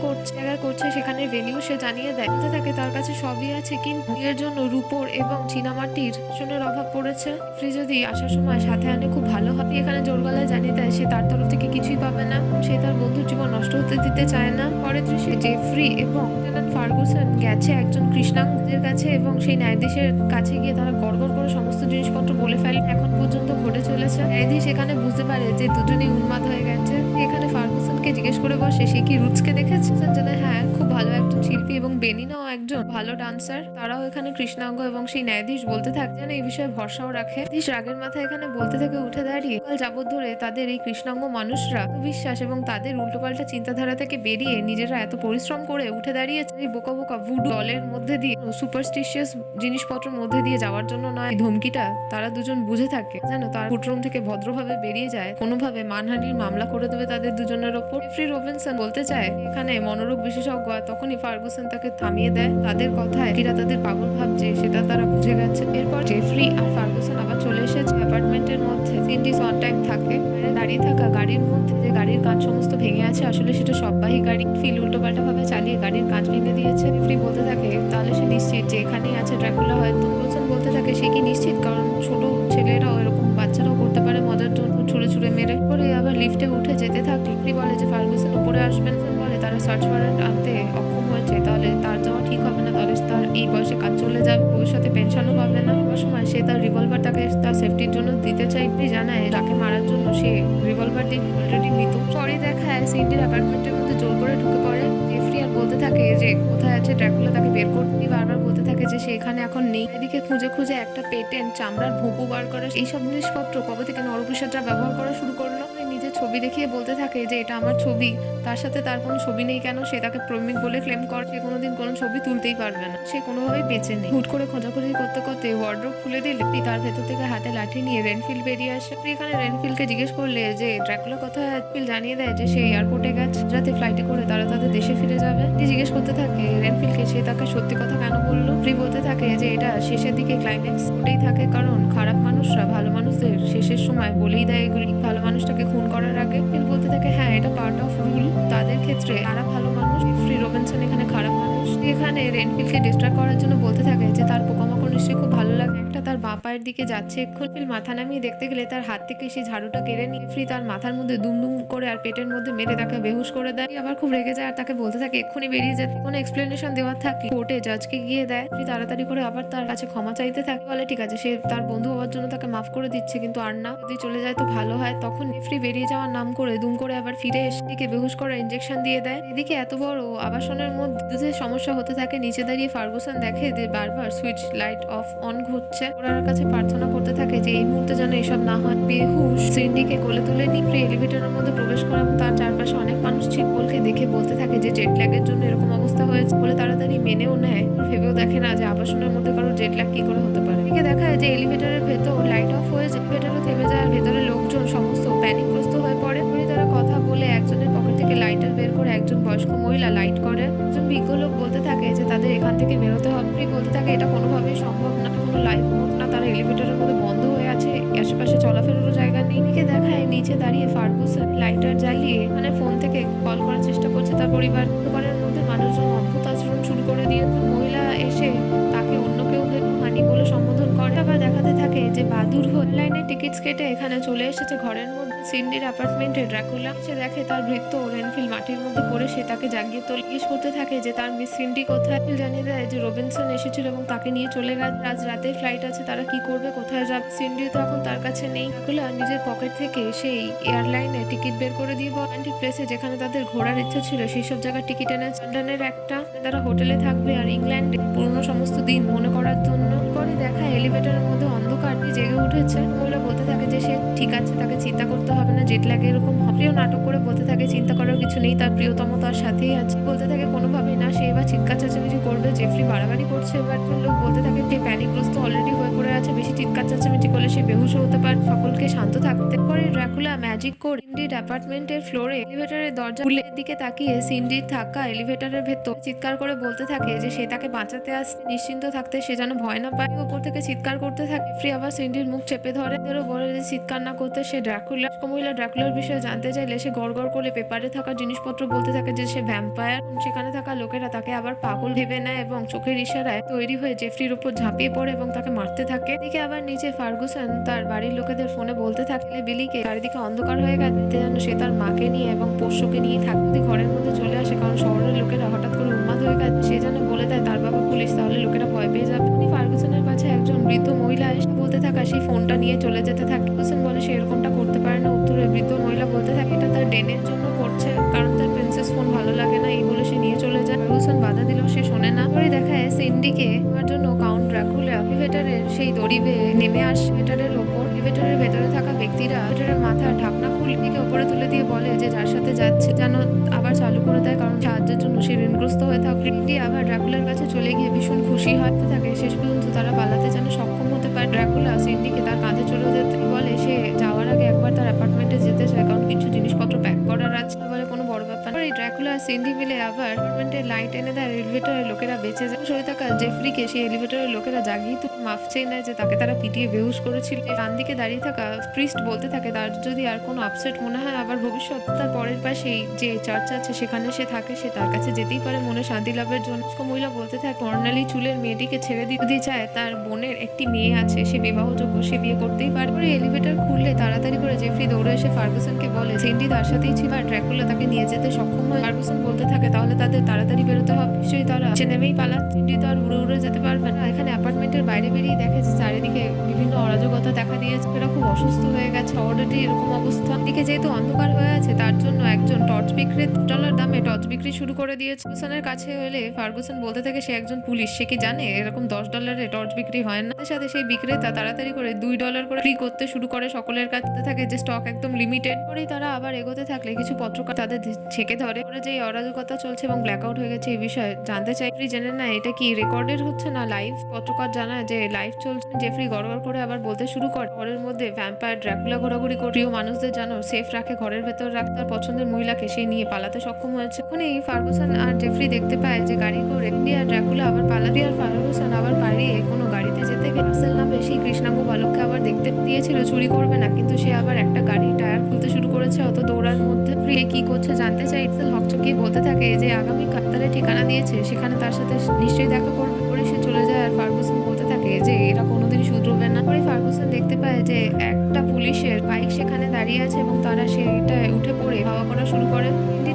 করছে সেখানে ভেনিউ সে জানিয়ে দেয়। বলতে থাকে তার কাছে সবই আছে, কিন্তু বিয়ের জন্য রূপোর এবং চীনামাটির সোনার অভাব পড়েছে। ফ্রি যদি আসার সময় সাথে আনে খুব ভালো হবে। এখানে জোর গলায় জানিয়ে দেয় সে তার তরফ থেকে কিছুই পাবে না, সে তার বন্ধুর জীবন নষ্ট হতে দিতে চায় না। পরের দৃশ্যে জেফরি এবং ফার্গুসন গেছে একজন কৃষ্ণাঙ্গদের কাছে এবং সেই ন্যায়াধীশের কাছে গিয়ে তারা গড়গড় করে সমস্ত জিনিসপত্র বলে ফেলে এখন পর্যন্ত ঘটে চলেছে। ন্যায়াধীশ এখানে বুঝতে পারে যে দুজনেই উন্মাদ হয়ে গেছে। এখানে ফার্গুসনকে জিজ্ঞেস করে বসে সে কি রুটসকে দেখেছে। জানে হ্যাঁ, খুব ভালো একজন শিল্পী এবং বেনিনাও একজন ভালো ডান্সার। তারাও এখানে কৃষ্ণাঙ্গ এবং সেই ন্যায়াধীশ বলতে থাকে যেন এই বিষয়ে ভরসাও রাখে। রাগের মাথায় এখানে বলতে থাকে উঠে দাঁড়িয়ে কাল যাবত ধরে তাদের এই কৃষ্ণাঙ্গ মানুষরা বিশ্বাস এবং তাদের উল্টোপাল্টা চিন্তাধারা থেকে বেরিয়ে নিজেরা এত পরিশ্রম করে উঠে দাঁড়িয়েছে এই বোকা বোকা ভুডু দলের মধ্যে দিয়ে সুপারস্টিশিয়াস জিনিসপত্রের মধ্যে দিয়ে যাওয়ার জন্য নয়। ধমকিটা তারা দুজন বুঝে থাকে যেন তার ফুটরুম থেকে ভদ্রভাবে বেরিয়ে যায়, কোনোভাবে মানহানির মামলা করে দেবে তাদের দুজনের ওপর। জেফরি রবিনসন বলতে চায় এখানে মনোরোগ বিশেষজ্ঞ, তখনই ফার্গুসন তাকে থামিয়ে দেয়। তাদের কথায় কিরা তাদের পাগল ভাবছে সেটা তারা বুঝে গেছে। এরপর জেফরি আর ফার্গুসন আবার চলে এসেছে অ্যাপার্টমেন্টের মধ্যে। সিন্ডি অন টাইম থাকে দাঁড়িয়ে থাকা গাড়ির মধ্যে, যে গাড়ির কাঁচ সমস্ত ভেঙে আছে, আসলে সেটা সববাহী গাড়ি। ফিল উল্টোপাল্টা ভাবে চালিয়ে গাড়ির কাঁচ ভেঙে দিয়েছে। জেফরি বলতে থাকে তাহলে সে নিশ্চিত যে এখানেই আছে ড্রাকুলা। হয়তো ফার্গুসন বলতে থাকে সে কি নিশ্চিত, কারণ ছোট ছেলেরাও এরকম বাচ্চারাও করতে পারে মজার জন্য ছুড়ে ছুড়ে মেরে। পরে আবার লিফটে উঠে যেতে থাকে। জেফরি বলে যে ফার্গুসন উপরে আসবেন, বলে তারা সার্চ ওয়ারেন্ট আনতে অক্ষম হয়েছে, তাহলে তার যাওয়া ঠিক হবে না, তাহলে তার এই বয়সে কাজ চলে যাবে, ভবিষ্যতে পেনশনও পাবে না। সবার সময় সে তার রিভলভার তাকে তার সেফটির জন্য দিতে চাই। জানায় তাকে মারার জন্য সে রিভলভার দিয়ে অলরেডি মৃত। পরে দেখায় সিন্ডির অ্যাপার্টমেন্টের মধ্যে জোর করে ঢুকে পড়ে। জেফরি আর বলতে থাকে যে কোথায় আছে ড্রাকুলা, তাকে বের করতে। বারবার বলতে থাকে যে সে এখানে এখন নেই। এদিকে খুঁজে খুঁজে একটা পেটেন্ট চামড়ার ভোঁপু বার করে। এইসব জিনিসপত্র কবে থেকে নরপিশাচরা ব্যবহার করা শুরু করলো। নিজের ছবি দেখিয়ে বলতে থাকে যে এটা আমার ছবি, তার সাথে তার কোনো ছবি নেই কেন, সে তাকে প্রেমিক বলে ক্লেম করে। সে কোনোদিন কোনো ছবি তুলতেই পারবে না, সে কোনোভাবেই বেঁচে নেই। হুট করে খোঁজাখুঁজি করতে করতে ওয়ার্ড্রোব খুলে দিলে তার ভেতর থেকে হাতে লাঠি নিয়ে রেনফিল্ড বেরিয়ে আসে। এখানে রেনফিল্ডকে জিজ্ঞেস করলে যে ড্রাকুলা কোথায়, ফিল জানিয়ে দেয় যে সে এয়ারপোর্টে গেছে, রাতে ফ্লাইটে করে তারা তাদের দেশে ফিরে যাবে। জিজ্ঞেস করতে থাকে রেনফিল্ডকে সে তাকে সত্যি কথা কেন বললো। ফ্রি বলতে থাকে যে এটা শেষের দিকে ক্লাইম্যাক্স ওটাই থাকে, কারণ খারাপ মানুষরা ভালো মানুষদের শেষের সময় বলেই দেয় এগুলি ভালো মানুষটাকে খুন করার আগে। ফিল বলতে থাকে হ্যাঁ, এটা পার্ট অফ রুল, তাদের ক্ষেত্রে তারা ভালো মানুষ, জেফরি রবিনসন এখানে খারাপ মানুষ। এখানে রেনফিল্ডকে ডিস্ট্রাক্ট করার জন্য বলতে থাকে যে তার পোকামাকড় নিশ্চয়ই খুব ভালো লাগে। একটা তার বাঁ পায়ের দিকে যাচ্ছে, এক্ষুনি ফিল মাথা নামিয়ে দেখতে গেলে তার হাত থেকে সেই ঝাড়ুটা কেড়ে নিয়ে ফ্রি তার মাথার মধ্যে দুমদুম করে আর পেটের মধ্যে মেরে তাকে বেহুশ করে দেয়। আবার খুব রেগে যায় আর তাকে বলতে থাকে এক্ষুনি বেরিয়ে যেতে। কোনো এক্সপ্লেনেশন দেওয়ার থাকে কোর্টে জাজকে গিয়ে দেয়। ফ্রি তাড়াতাড়ি করে আবার তার কাছে ক্ষমা চাইতে থাকে। বলে ঠিক আছে, সে তার বন্ধু হওয়ার জন্য তাকে মাফ করে দিচ্ছে, কিন্তু আর না, যদি চলে যায় তো ভালো হয়। তখন ফ্রি বেরিয়ে যাওয়ার নাম করে দুম করে আবার ফিরে এসে বেহুশ করার ইনজেকশন দিয়ে দেয়। এদিকে এত বড় আবাসনের মধ্যে সমস্যা হতে থাকে। নিচে দাঁড়িয়ে ফার্গুসন দেখে যে বারবার সুইচ লাইট অফ অন ঘুরছে। ওনার কাছে প্রার্থনা করতে থাকে যে এই মুহূর্তে যেন এসব না হয়। বেহুশ সিন্ডিকে কোলে তুলে নিয়ে এলিভেটরের মধ্যে প্রবেশ করে তার চারপাশে অনেক মানুষ ছিটবলকে দেখে বলতে থাকে যে জেট ল্যাগের জন্য এরকম অবস্থা হয়েছে বলে তাড়াতাড়ি মেনেও নেয়। ভেবেও দেখে না যে আবাসনের মধ্যে কারো জেট ল্যাগ কি করে হতে পারে। এদিকে দেখা যায় যে এলিভেটরের ভেতর লাইট অফ হয়ে এলিভেটরও থেমে যায় আর ভেতরে লোকজন সমস্ত প্যানিকগ্রস্ত হয়ে পড়ে। তারা কথা বলে একজনের পকেট থেকে লাইটার বের করে একজন বয়স্ক মহিলা লাইট করে। একজন বিজ্ঞ লোক বলতে থাকে যে তাদের এখান থেকে বেরোতে হবে। বলতে থাকে এটা কোনোভাবেই সম্ভব না, কোনো লাইফ বোট না, তারা এলিভেটরের মধ্যে বন্ধ হয়ে আছে, আশেপাশে চলাফেরারও জায়গা নেই। এদিকে দেখায় নিচে দাঁড়িয়ে ফার্গুসন লাইটার জ্বালিয়ে মানে ফোন থেকে কল করার চেষ্টা করছে তার পরিবার। দোকানের মধ্যে মানুষজন অদ্ভুত আচরণ শুরু করে দিয়ে মহিলা এসে তাকে অন্য কেউ ভেবে হানি বলে সম্বোধন করে। আবার দেখাতে থাকে যে বাদ দূর হয়ে লাইনে টিকিটস কেটে এখানে চলে এসেছে ঘরের মধ্যে সিন্ডির অ্যাপার্টমেন্টে ড্রাকুলা। সে দেখে তার ভৃত্য রেনফিল মাটির মধ্যে পড়ে, সে তাকে জাগিয়ে তোলে, জিজ্ঞেস করতে থাকে যে তার মিস সিন্ডি কোথায়। জানিয়ে দেয় যে রবিনসন এসেছিল এবং তাকে নিয়ে চলে গেছে, আজ রাতে ফ্লাইট আছে, তারা কি করবে, কোথায় যাবে। সিন্ডি তো এখন তার কাছে নেই। ড্রাকুলা নিজের পকেট থেকে সেই এয়ারলাইনে টিকিট বের করে দিয়ে রোমান্টিক প্লেসে যেখানে তাদের ঘোরার ইচ্ছা ছিল সেই সব জায়গায় টিকিট এনে লন্ডনের একটা তারা হোটেলে থাকবে আর ইংল্যান্ডে পুরনো সমস্ত দিন মনে করার জন্য। পরে দেখা এলিভেটরের মধ্যে অন্ধকার জেগে উঠেছে। মহিলা বলতে থাকে যে সে ঠিক আছে, তাকে চিন্তা করতে হবে না, জেট ল্যাগ এরকম প্রিয় নাটক করে বলতে থাকে চিন্তা করার কিছু নেই, তার প্রিয়তম তার সাথেই আছে। বলতে থাকে কোনোভাবেই না, সে এবার চিৎকার চেঁচামেচি করবে। জেফরি বাড়াবাড়ি করছে। এবার লোক বলতে থাকে যে প্যানিকগ্রস্ত অলরেডি হয়ে পড়ে আছে, বেশি চিৎকার চেঁচামেচি করলে সে বেহুশ হতে পারে, সকলকে শান্ত থাকতে। পরে ড্রাকুলা ম্যাজিক করে সিন্ডির অ্যাপার্টমেন্টের ফ্লোরে এলিভেটরের দরজা খুলে দিকে তাকিয়ে সিন্ডির থাকা এলিভেটরের ভেতর চিৎকার করে বলতে থাকে যে সে তাকে বাঁচাতে আসছে, নিশ্চিন্ত থাকতে, সে যেন ভয় না পায়। উপর থেকে চিৎকার করতে থাকে। ফ্রি আবার সিন্ডির মুখ চেপে ধরে, বলে যে চিৎকার না করতে। সে ড্রাকুলা মহিলা ড্রাকুলার বিষয়ে জানতে চাইলে সে গড়গড় করে পেপারে থাকা জিনিসপত্র বলতে থাকে যে সে ভ্যাম্পায়ার। সেখানে থাকা লোকেরা তাকে আবার পাগল ভেবে নেয় এবং চোখের ইশারায় তৈরি হয়ে জেফরির উপর ঝাঁপিয়ে পড়ে এবং তাকে মারতে থাকে। এদিকে আবার নিচে ফার্গুসন তার বাড়ির লোকেদের ফোনে বলতে থাকে বিলিকে চারিদিকে অন্ধকার হয়ে গেছে, যেন সে তার মাকে নিয়ে এবং পোষ্যকে নিয়ে থাকতে ঘরের মধ্যে চলে আসে, কারণ শহরের লোকেরা হঠাৎ করে উন্মাদ হয়ে গেছে। সে যেন বলে দেয় তার বাবা পুলিশ, তাহলে লোকেরা ভয় পেয়ে যাবে। ফার্গুসনের কাছে একজন বৃদ্ধ মহিলা এসে বলতে থাকা সেই ফোনটা নিয়ে চলে যেতে থাকে। ফার্গুসন বলে সে এরকমটা করতে পারে না। উত্তরে বৃদ্ধ মহিলা বলতে থাকে এটা তার ডেনের জন্য করছে, কারণ তার প্রিন্সেস ফোন ভালো লাগে না, এই বলে সে নিয়ে চলে যায়। ফার্গুসন বাধা দিলেও সে শোনে না। পরে দেখায় সিন্ডিকে আমার জন্য কাউন্ট ড্রাকুলা এলিভেটরের সেই দড়ি বেয়ে নেমে আসে এলিভেটরের ওপর। এলিভেটরের ভেতরে থাকা ব্যক্তিরা এলিভেটরের মাথার ঢাকনা খুলে দিকে উপরে তুলে দিয়ে বলে যে যার সাথে যাচ্ছে যেন আবার চালু করে দেয়, কারণ সাহায্যের জন্য সে ঋণগ্রস্ত হয়ে থাকে। সিন্ডি আবার ড্রাকুলার কাছে চলে গিয়ে ভীষণ খুশি হতে থাকে। শেষ পর্যন্ত তারা পালাতে যেন সক্ষম হতে পারে। ড্রাকুলা সিন্ডিকে তার কাঁধে চলে যেতে বলে, সে যাওয়ার আগে একবার তার অ্যাপার্টমেন্টে যেতে চায়, কারণ কিছু জিনিসপত্র প্যাক করার আছে। বলে কোনো বড় ব্যাপার না। ড্রাকুলা আর সিন্ডি মিলে আবার অ্যাপার্টমেন্টের লাইট এনে দেয়, এলিভেটরের লোকেরা বেঁচে যায়। সরে থাকা জেফরিকে সেই এলিভেটরের লোকেরা জাগিয়ে তুলে মাফ চেয়ে নেয় যে তাকে তারা পিটিয়ে বেহুশ করেছিল। ডান দিকে দাঁড়িয়ে থাকা প্রিস্ট বলতে থাকে তার যদি আর কোনো আপসেট মনে হয় আবার ভবিষ্যৎ তার পরের পাশেই যে চার্চ আছে সেখানে সে থাকে, সে তার কাছে যেতেই পারে মনে শান্তি লাভের জন্য। মহিলা বলতে থাকে বর্ণালী চুলের মেয়েটিকে ছেড়ে দিতে চায়, তার বোনের একটি মেয়ে আছে, সে বিবাহযোগ্য, সে বিয়ে করতেই পারে। পরে এলিভেটর খুললে তাড়াতাড়ি করে জেফরি দৌড়ে এসে ফার্গুসনকে বলে সিন্ডি তার সাথেই ছিল আর ড্রাকুলা তাকে নিয়ে যেতে সক্ষম হয়। ফার্গুসন বলতে থাকে তাহলে তাদের তাড়াতাড়ি বেরোতে হবে, নিশ্চয়ই তারা নেমেই পালা, সিন্ডি তো আর উড়ে উড়ে যেতে পারবে না। এখানে অ্যাপার্টমেন্টের বাইরে বেরিয়ে দেখে যে চারিদিকে বিভিন্ন অরাজকতা দেখা দিয়েছে, এরা খুব অসুস্থ হয়ে গেছে। অলরেডি এরকম অবস্থা দিকে যেহেতু অন্ধকার হয়ে আছে তার জন্য একজন টর্চ বিক্রেতা $10 দামে টর্চ বিক্রি শুরু করে দিয়েছে। ফার্গুসনের কাছে এলে ফার্গুসন বলতে থাকে সে একজন পুলিশ, সে কি জানে এরকম $10 টর্চ বিক্রি হয় না। তার সাথে সেই বিক্রেতা তাড়াতাড়ি করে $2 করে ফ্রি করতে শুরু করে সকলের কাছে থাকে যে স্টক একদম লিমিটেড। পরেই তারা আবার এগোতে থাকলে কিছু পত্রকার তাদের ছেকে ধরে যে অরাজকতা চলছে এবং ব্ল্যাকআউট হয়ে গেছে এই বিষয়ে জানতে চাই। জেনে না এটা কি রেকর্ডেড হচ্ছে না লাইভ। পত্রকার জানায় যে লাইভ চলছে। জেফরি গড়গড় করে আবার বলতে শুরু করে ঘরের মধ্যে ভ্যাম্পায়ার ড্রাকুলা ঘোরাঘুরি করে প্রিয় মানুষদের জানো সেফ রাখে, ঘরের ভেতর রাখতে তার পছন্দের মহিলাকে সে নিয়ে পালাতে সক্ষম হয়েছে। তখনই ফার্গুসন আর জেফরি দেখতে পায় যে গাড়ি করে আর ড্রাকুলা আবার পালাতে, আর ফার্গুসন আবার পালিয়ে কোনো গাড়িতে যেতে গিয়ে রাসেল নামে সেই কৃষ্ণাঙ্গ বালককে আবার দেখতে দিয়েছিল চুরি করবে না, কিন্তু সে আবার একটা গাড়ি টায়ার খুলতে শুরু করেছে অত দৌড়ার মধ্যে। কি করছে জানতে চাই। রাসেল হকচকিয়ে বলতে থাকে যে আগামী কাতারে ঠিকানা দিয়েছে, সেখানে তার সাথে নিশ্চয়ই দেখা করবে। পরে সে চলে যায় আর ফার্গুসন বলতে থাকে যে এরা কোনোদিন শুধরবে না। পরে ফার্গুসন দেখতে পায় যে একটা পুলিশের বাইক সেখানে দাঁড়িয়ে আছে এবং তারা সেটা উঠে পড়ে ধাওয়া করা শুরু করে।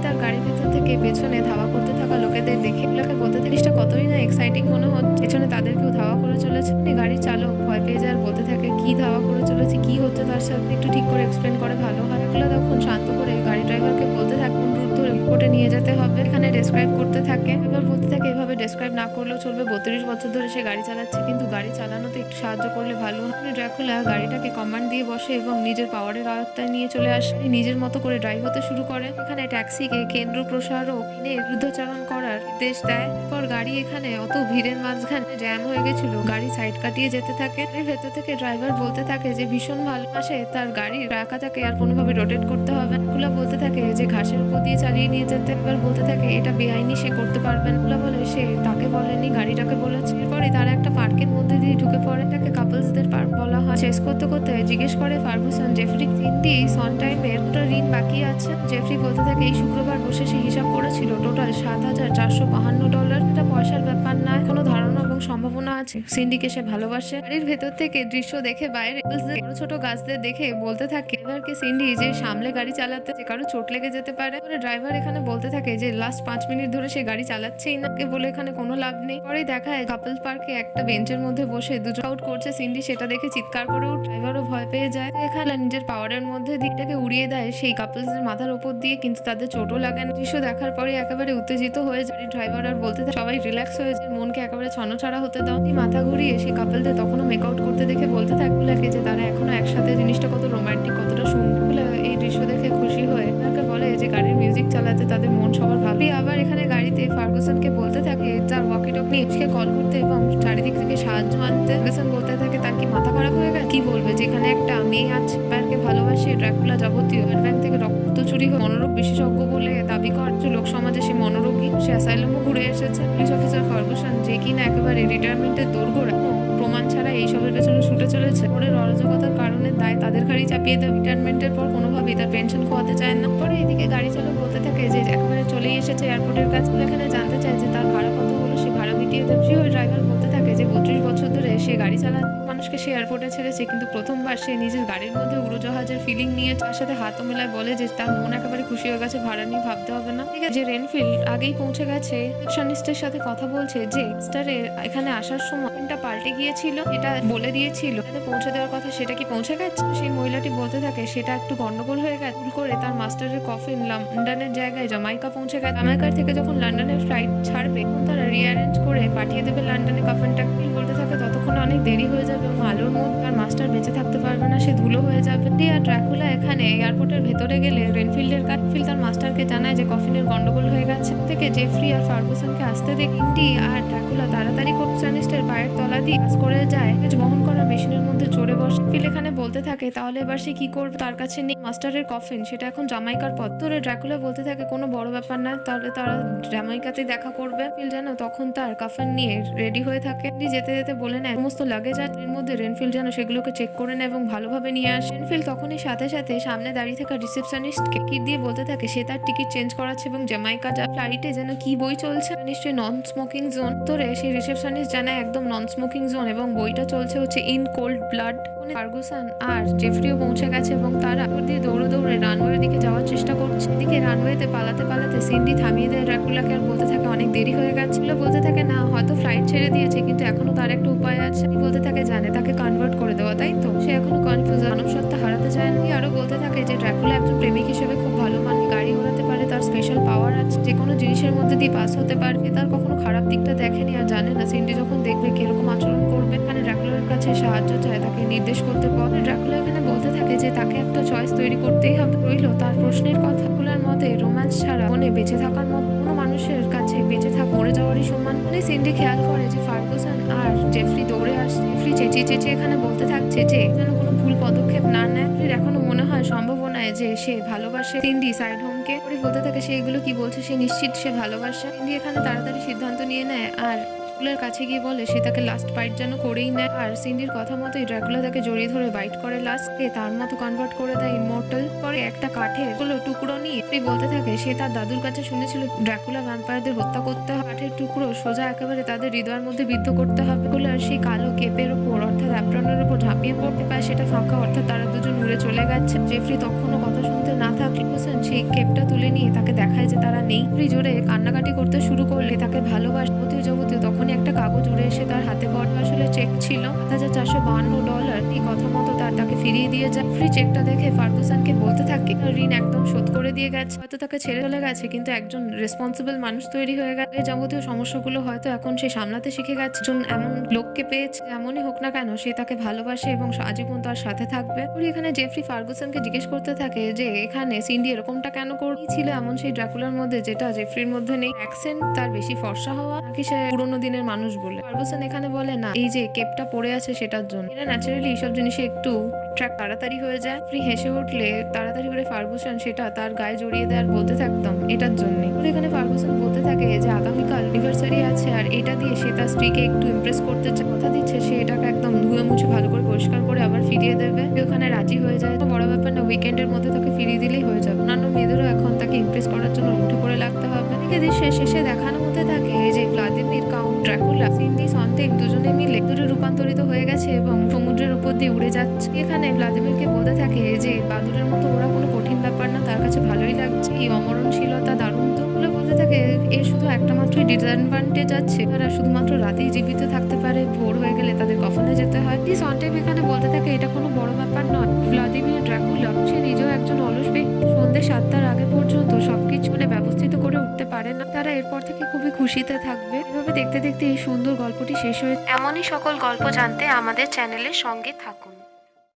তার গাড়ির ভেতর থেকে পেছনে ধাওয়া করতে থাকা লোকেদের দেখে লোকে বলতে জিনিসটা কতই না এক্সাইটিং মনে হচ্ছে, পেছনে তাদেরকেও ধাওয়া করে চলেছে। গাড়ির চালক ভয় পেয়ে যায় আর বলতে থাকে কি ধাওয়া করে চলেছে, কি হচ্ছে তার সাথে, একটু ঠিক করে এক্সপ্লেন করে ভালো হয়। এগুলো তখন শান্ত করে গাড়ি ড্রাইভারকে বলতে থাকে কোন রুট ধরে কোর্টে নিয়ে যেতে হবে, এখানে ডেসক্রাইব করতে থাকে। এবার বলতে থাকে এভাবে ডেসক্রাইব না করলেও চলবে, 32 বছর ধরে সে গাড়ি চালাচ্ছে, কিন্তু গাড়ি চালানোতে একটু সাহায্য করলে ভালো হয়। ড্রাকুলা গাড়িটাকে কমান্ড দিয়ে বসে এবং নিজের পাওয়ারের আয়ত্তায় নিয়ে চলে আসে, নিজের মতো করে ড্রাইভ হতে শুরু করে। এখানে ট্যাক্সিকে কেন্দ্র প্রসারক এনে বিরুদ্ধাচরণ করার নির্দেশ দেয়। পর গাড়ি এখানে অত ভিড়ের মাঝখানে জ্যাম হয়ে গেছিল, গাড়ি সাইড কাটিয়ে যেতে থাকে। এর ভেতর থেকে ড্রাইভার বলতে থাকে যে ভীষণ ভালোবাসে তার গাড়ির রাখাটাকে আর কোনোভাবে রোটেট করতে হবে। কুলা বলতে থাকে যে ঘাসের উপর দিয়ে চালিয়ে নিয়ে যেতে। এবার বলতে থাকে এটা বেআইনি, সে করতে পারবে না। কুলা বলে সে তাকে বলেনি, গাড়িটাকে বলেছে। এরপরে তারা একটা পার্কের মধ্যে দিয়ে ঢুকে পড়ে, তাকে কাপলসদের পার্ক বলা হয়। শেষ করতে করতে জিজ্ঞেস করে ফার্গুসন জেফরি সিন্ডি সনটাইমের টোটাল ঋণ বাকি আছে। জেফরি বলতে থাকে এই শুক্রবার বসে সে হিসাব করেছিল টোটাল $7,452। এটা পয়সার ব্যাপার না, কোনো ধারণা এবং সম্ভাবনা আছে সিন্ডিকে সে ভালোবাসে। বাড়ির ভেতর থেকে দৃশ্য দেখে বাইরে ছোট ছোট গাছদের দেখে বলতে থাকে ড্রাইভারকে সিন্ডি যে সামলে গাড়ি চালাতে যে কারো চোট লেগে যেতে পারে। ড্রাইভার এখানে বলতে থাকে যে লাস্ট 5 মিনিট ধরে সে গাড়ি চালাচ্ছেই না, কে বলে এখানে কোনো লাভ নেই। পরে দেখায় কাপল পার্কে একটা বেঞ্চের মধ্যে বসে দুজন আউট করছে সিন্ডি, সেটা দেখে চিৎকার করে ড্রাইভারও ভয় পেয়ে যায়। এখানে নিজের পাওয়ারের মধ্যে দিকটাকে উড়িয়ে দেয় সেই কাপলসের মাথার উপর দিয়ে, কিন্তু তাদের চোটও লাগে না। দৃশ্য দেখার পরে একেবারে উত্তেজিত হয়ে যায় ড্রাইভার আর বলতে থাকে সবাই রিল্যাক্স হয়ে যায়, মনকে একেবারে ছন্নছাড়া হতে দাও। মাথা ঘুরিয়ে সেই কাপলদের তখনও মেকআউট করতে দেখে বলতে থাকে যে তারা এখনো একসাথে, জিনিসটা কত রোমান্টিক, কতটা সুন্দর। এই দৃশ্য দেখে খুশি হয়ে তাকে বলে যে গাড়ির মিউজিক চালাতে তাদের মন সবার ভালো। আবার এখানে গাড়িতে ফার্গুসনকে বলতে থাকে তার ওয়াকি টকি নিয়ে কল করতে এবং চারিদিক থেকে সাহায্য আনতে। ফার্গুসন বলতে থাকে তার কি মাথা খারাপ হয়ে গেছে, কি বলবে যেখানে একটা মেয়ে আছে প্যারকে ভালোবাসে, ড্রাকুলা যাবতীয় ব্যাংক থেকে রক্ত চুরি হয়ে মনোরোগ বিশেষজ্ঞ বলে দাবি করছে লোক সমাজে, সে মনোরোগী, সে অ্যাসাইলামও ঘুরে এসেছে। পুলিশ অফিসার ফার্গুসন যে কিনা একেবারে রিটায়ারমেন্টের দোরগোড়া, প্রমাণ ছাড়া এইসবের পেছনে ছুটে চলেছে। ওর অরাজকতার কারণে দায় তাদের ঘাড়ি চাপিয়ে দেয়। রিটায়ারমেন্টের পর কোনোভাবেই তার পেনশন খোয়াতে চায় না। পরে এদিকে গাড়ি চালক বলতে থাকে যে একেবারে চলেই এসেছে এয়ারপোর্টের কাছে। এখানে জানতে চায় যে তার ভাড়া কত হলো, সে ভাড়া মিটিয়ে দেবে। ওই ড্রাইভার বলতে থাকে যে 32 বছর ধরে সে গাড়ি চালায়, মানুষকে সে এয়ারপোর্টে ছেড়েছে, কিন্তু প্রথমবার সে নিজের গাড়ির মধ্যে উড়োজাহাজের ফিলিং নিয়ে তার সাথে হাত মেলায় বলে যে তার মন একেবারে খুশি হয়ে গেছে, ভাড়া নিয়ে ভাবতে হবে না। ঠিক আছে, যে রেনফিল্ড আগেই পৌঁছে গেছে, রিসেপশনিস্টের সাথে কথা বলছে যে স্টারের এখানে আসার সময় পাল্টে গিয়েছিল, এটা বলে দিয়েছিল পৌঁছে দেওয়ার কথা, সেটা কি পৌঁছে গেছে? সেই মহিলাটি বলতে থাকে সেটা একটু গন্ডগোল হয়ে গেছে, ভুল করে তার মাস্টারের কফিন লন্ডনের জায়গায় জামাইকা পৌঁছে গেছে। জামাইকার থেকে যখন লন্ডনের ফ্লাইট ছাড়বে তখন তারা রিঅ্যারেঞ্জ করে পাঠিয়ে দেবে লন্ডনে কফিনটা। বলতে থাকে ততক্ষণ অনেক দেরি হয়ে যাবে এবং আলোর মধ্যে আর মাস্টার বেঁচে থাকতে পারবে না, সে ধুলো হয়ে যাবে। আর ড্রাকুলা এখানে এয়ারপোর্টের ভেতরে গেলে রেনফিল্ডের কাছে তার মাস্টারকে জানায় যে কফিনের গন্ডগোল হয়ে গেছে। থেকে জেফরি আর ফার্গুসনকে আসতে দেখে ইন্ডি আর ড্রাকুলা তাড়াতাড়ি রিসেপশনিস্টের পায়ের তলা দিয়ে পাস করে যায়, বহন করা মেশিনের মধ্যে চড়ে বসে। ফিল এখানে বলতে থাকে তাহলে এবার সে কি করবে, তার কাছে নেই মাস্টারের কফিন, সেটা এখন জামাইকার পথ ধরে। ড্রাকুলা বলতে থাকে কোনো বড় ব্যাপার না, তাহলে তারা জামাইকাতে দেখা করবে। ফিল যেন তখন তার কফিন নিয়ে রেডি হয়ে থাকে। যেতে যেতে বলে নেয় সমস্ত লাগেজ আর এর মধ্যে রেনফিল্ড যেন সেগুলোকে চেক করে নেয় এবং ভালোভাবে নিয়ে আসে। রেনফিল্ড তখনই সাথে সাথে সামনে দাঁড়িয়ে থাকা রিসেপশনিস্টকে টিকিট দিয়ে বলতে থাকে সে তার টিকিট চেঞ্জ করাচ্ছে এবং জামাইকা যা ফ্লাইটে যেন কি বই চলছে, নিশ্চয়ই নন স্মোকিং জোন। তোরে সেই রিসেপশনিস্ট জানায় একদম নন স্মোকিং জোন এবং বইটা চলছে হচ্ছে ইন কোল্ড ব্লাড। ফার্গুসন আর জেফরিও পৌঁছে গেছে এবং তারা দিয়ে দৌড়ে দৌড়ে রানওয়ের দিকে যাওয়ার চেষ্টা করছে। এদিকে রানওয়েতে পালাতে পালাতে সিন্ডি থামিয়ে দেয় ড্রাকুলাকে আর বলতে থাকে অনেক দেরি হয়ে গেছিল। বলতে থাকে না, হয়তো ফ্লাইট ছেড়ে দিয়েছে কিন্তু এখনো তার একটা উপায় আছে। বলতে থাকে জানে তাকে কনভার্ট করে দেওয়া, তাই তো সে এখনো কনফিউজ, মানব সত্তা হারাতে চায় না। আরো বলতে থাকে যে ড্রাকুলা একজন প্রেমিক হিসেবে খুব ভালো মানুষ, গাড়ি ওড়াতে পারে, তার স্পেশাল পাওয়ার আছে, যে কোনো জিনিসের মধ্যে দিয়ে পাস হতে পারে, তার কখনো খারাপ দিকটা দেখেনি আর জানে না সিন্ডি যখন দেখবে কিরকম আচরণ করবে। এখানে ড্রাকুলার কাছে সাহায্য চায়, তাকে নির্দেশ করতে পারে। ড্রাকুলা এখানে বলতে থাকে যে তাকে একটা চয়েস তৈরি করতেই হবে। রইল তার প্রশ্নের কথা। ড্রাকুলার মতে রোম্যান্স ছাড়া মনে বেঁচে থাকার মতো কোনো মানুষের কাছে বেঁচে থাকা মরে যাওয়ারই সমান। সিন্ডি খেয়াল করে যে ফার্গুসন আর জেফরি দৌড়ে আসছে। জেফরি চেঁচিয়ে চেঁচিয়ে এখানে বলতে থাকছে যে যেন কোনো ভুল পদক্ষেপ না নেয়। এখনো মনে হয় সম্ভাবনায় যে সে ভালোবাসে সিন্ডি সাইড হোমকে। বলতে থাকে সে এগুলো কি বলছে, সে নিশ্চিত সে ভালোবাসে। সিন্ডি এখানে তাড়াতাড়ি সিদ্ধান্ত নিয়ে নেয় আর ড্রাকুলার কাছে গিয়ে বলে সে তাকে লাস্ট বাইট যেন করেই নেয়। আর সিন্ডির কথা মতোই ড্রাকুলা তাকে জড়িয়ে ধরে বাইট করে, লাস্টকে তার মতো কনভার্ট করে দেয় ইমমর্টাল। পরে একটা কাঠের টুকরো নিয়ে বলতে থাকে সে তার দাদুর কাছে শুনেছিল ড্রাকুলা ভ্যাম্পায়ারদের হত্যা করতে হয়, কাঠের টুকরো সোজা একেবারে তাদের হৃদয়ের মধ্যে বিদ্ধ করতে হবে। আর সেই কালো কেপের ওপর অর্থাৎ অ্যাপ্রনের উপর ঝাঁপিয়ে পড়তে পায়, সেটা ফাঁকা, অর্থাৎ তারা দুজন উড়ে চলে গেছে। জেফরি তখনও কথা শুনতে না থাকলে সেই কেপটা তুলে নিয়ে তাকে দেখায় যে তারা নেই। জোরে কান্নাকাটি করতে শুরু করলে তাকে ভালোবাসতে যাবতীয় তখনই একটা কাগজ উড়ে এসে তার হাতে পড়ে। আসলে চেক ছিল $7,452। এই কথা মতো তাকে ফিরিয়ে দিয়ে যায়। ফ্রি চেকটা দেখে ফার্গুসনকে বলতে থাকে ঋণ একদম শোধ করে দিয়ে গেছে, হয়তো তাকে ছেড়ে চলে গেছে কিন্তু একজন রেসপন্সিবল মানুষ তৈরি হয়ে গেছে। যাবতীয় সমস্যাগুলো হয়তো এখন সে সামলাতে শিখে গেছে। এমন লোককে পেয়েছে, এমনই হোক না কেন সে তাকে ভালোবাসে এবং আজীবন তার সাথে থাকবে। এখানে জেফরি ফার্গুসনকে জিজ্ঞেস করতে থাকে যে এখানে সিন্ডি এরকমটা কেন ছিল এমন সেই ড্রাকুলার মধ্যে যেটা জেফরির মধ্যে নেই, অ্যাকসেন্ট তার বেশি ফর্সা হওয়া নাকি সে পুরোনো দিনের মানুষ বলে। ফার্গুসন এখানে বলে না, এই যে কেপটা পড়ে আছে সেটার জন্য। এরা ন্যাচারালি এইসব জিনিসে একটু ট্র্যাক তাড়াতাড়ি হয়ে যায়। ফ্রি হেসে উঠলে তাড়াতাড়ি করে ফার্গুসন সেটা তার গায়ে জড়িয়ে দেয় আর বলতে থাকতাম এটার জন্যই। এখানে ফার্গুসন বলতে থাকে যে আগামীকাল অ্যানিভার্সারি আছে আর এটা দিয়ে সে তার স্ত্রীকে একটু ইমপ্রেস করতে কথা দিচ্ছে, সে এটাকে একদম ধুয়ে মুছে ভালো করে পরিষ্কার করে আবার ফিরিয়ে দেবে। ওখানে রাজি হয়ে যায়। তো বড় ব্যাপার না, উইকেন্ডের মধ্যে তাকে ফিরিয়ে দিলেই হয়ে যাবে। অন্যান্য মেয়েদেরও এখন তাকে ইমপ্রেস করার জন্য উঠে পড়ে লাগতে হবে। এদিকে দৃশ্যের শেষে দেখানো হতে থাকে যে ভ্লাদিমির, কাউন্ট ড্রাকুলা, সিন্ডি সন্তেক দুজনে মিলে দূরে রূপান্তরিত হয়ে গেছে এবং সমুদ্রের উপর দিয়ে উড়ে যাচ্ছে। এখানে ভ্লাদিমিরকে বলতে থাকে যে বাদুড়ের মতো ওরা কোনো কঠিন ব্যাপার না, তার কাছে ভালোই লাগছে। এই অমরণশীলতা দারুণ তো বলে বলতে থাকে এর শুধু একটা মাত্রই ডিসঅ্যাডভান্টেজ আছে, তারা শুধুমাত্র রাতেই জীবিত থাকতে পারে, ভোর হয়ে গেলে তাদের কফনে যেতে হয়। সন্টেক এখানে বলতে থাকে এটা কোনো বড় ব্যাপার নয়। ভ্লাদিমির ড্রাকুলা সে নিজেও একজন অলস ব্যক্তি, সন্ধ্যে 7টার আগে পর্যন্ত সবকিছু ব্যবস্থিত করে উঠতে পারে না। তারা এরপর থেকে খুবই খুশিতে থাকবে। এভাবে দেখতে দেখতে এই সুন্দর গল্পটি শেষ হয়ে। এমনই সকল গল্প জানতে আমাদের চ্যানেলের সঙ্গে থাকুন।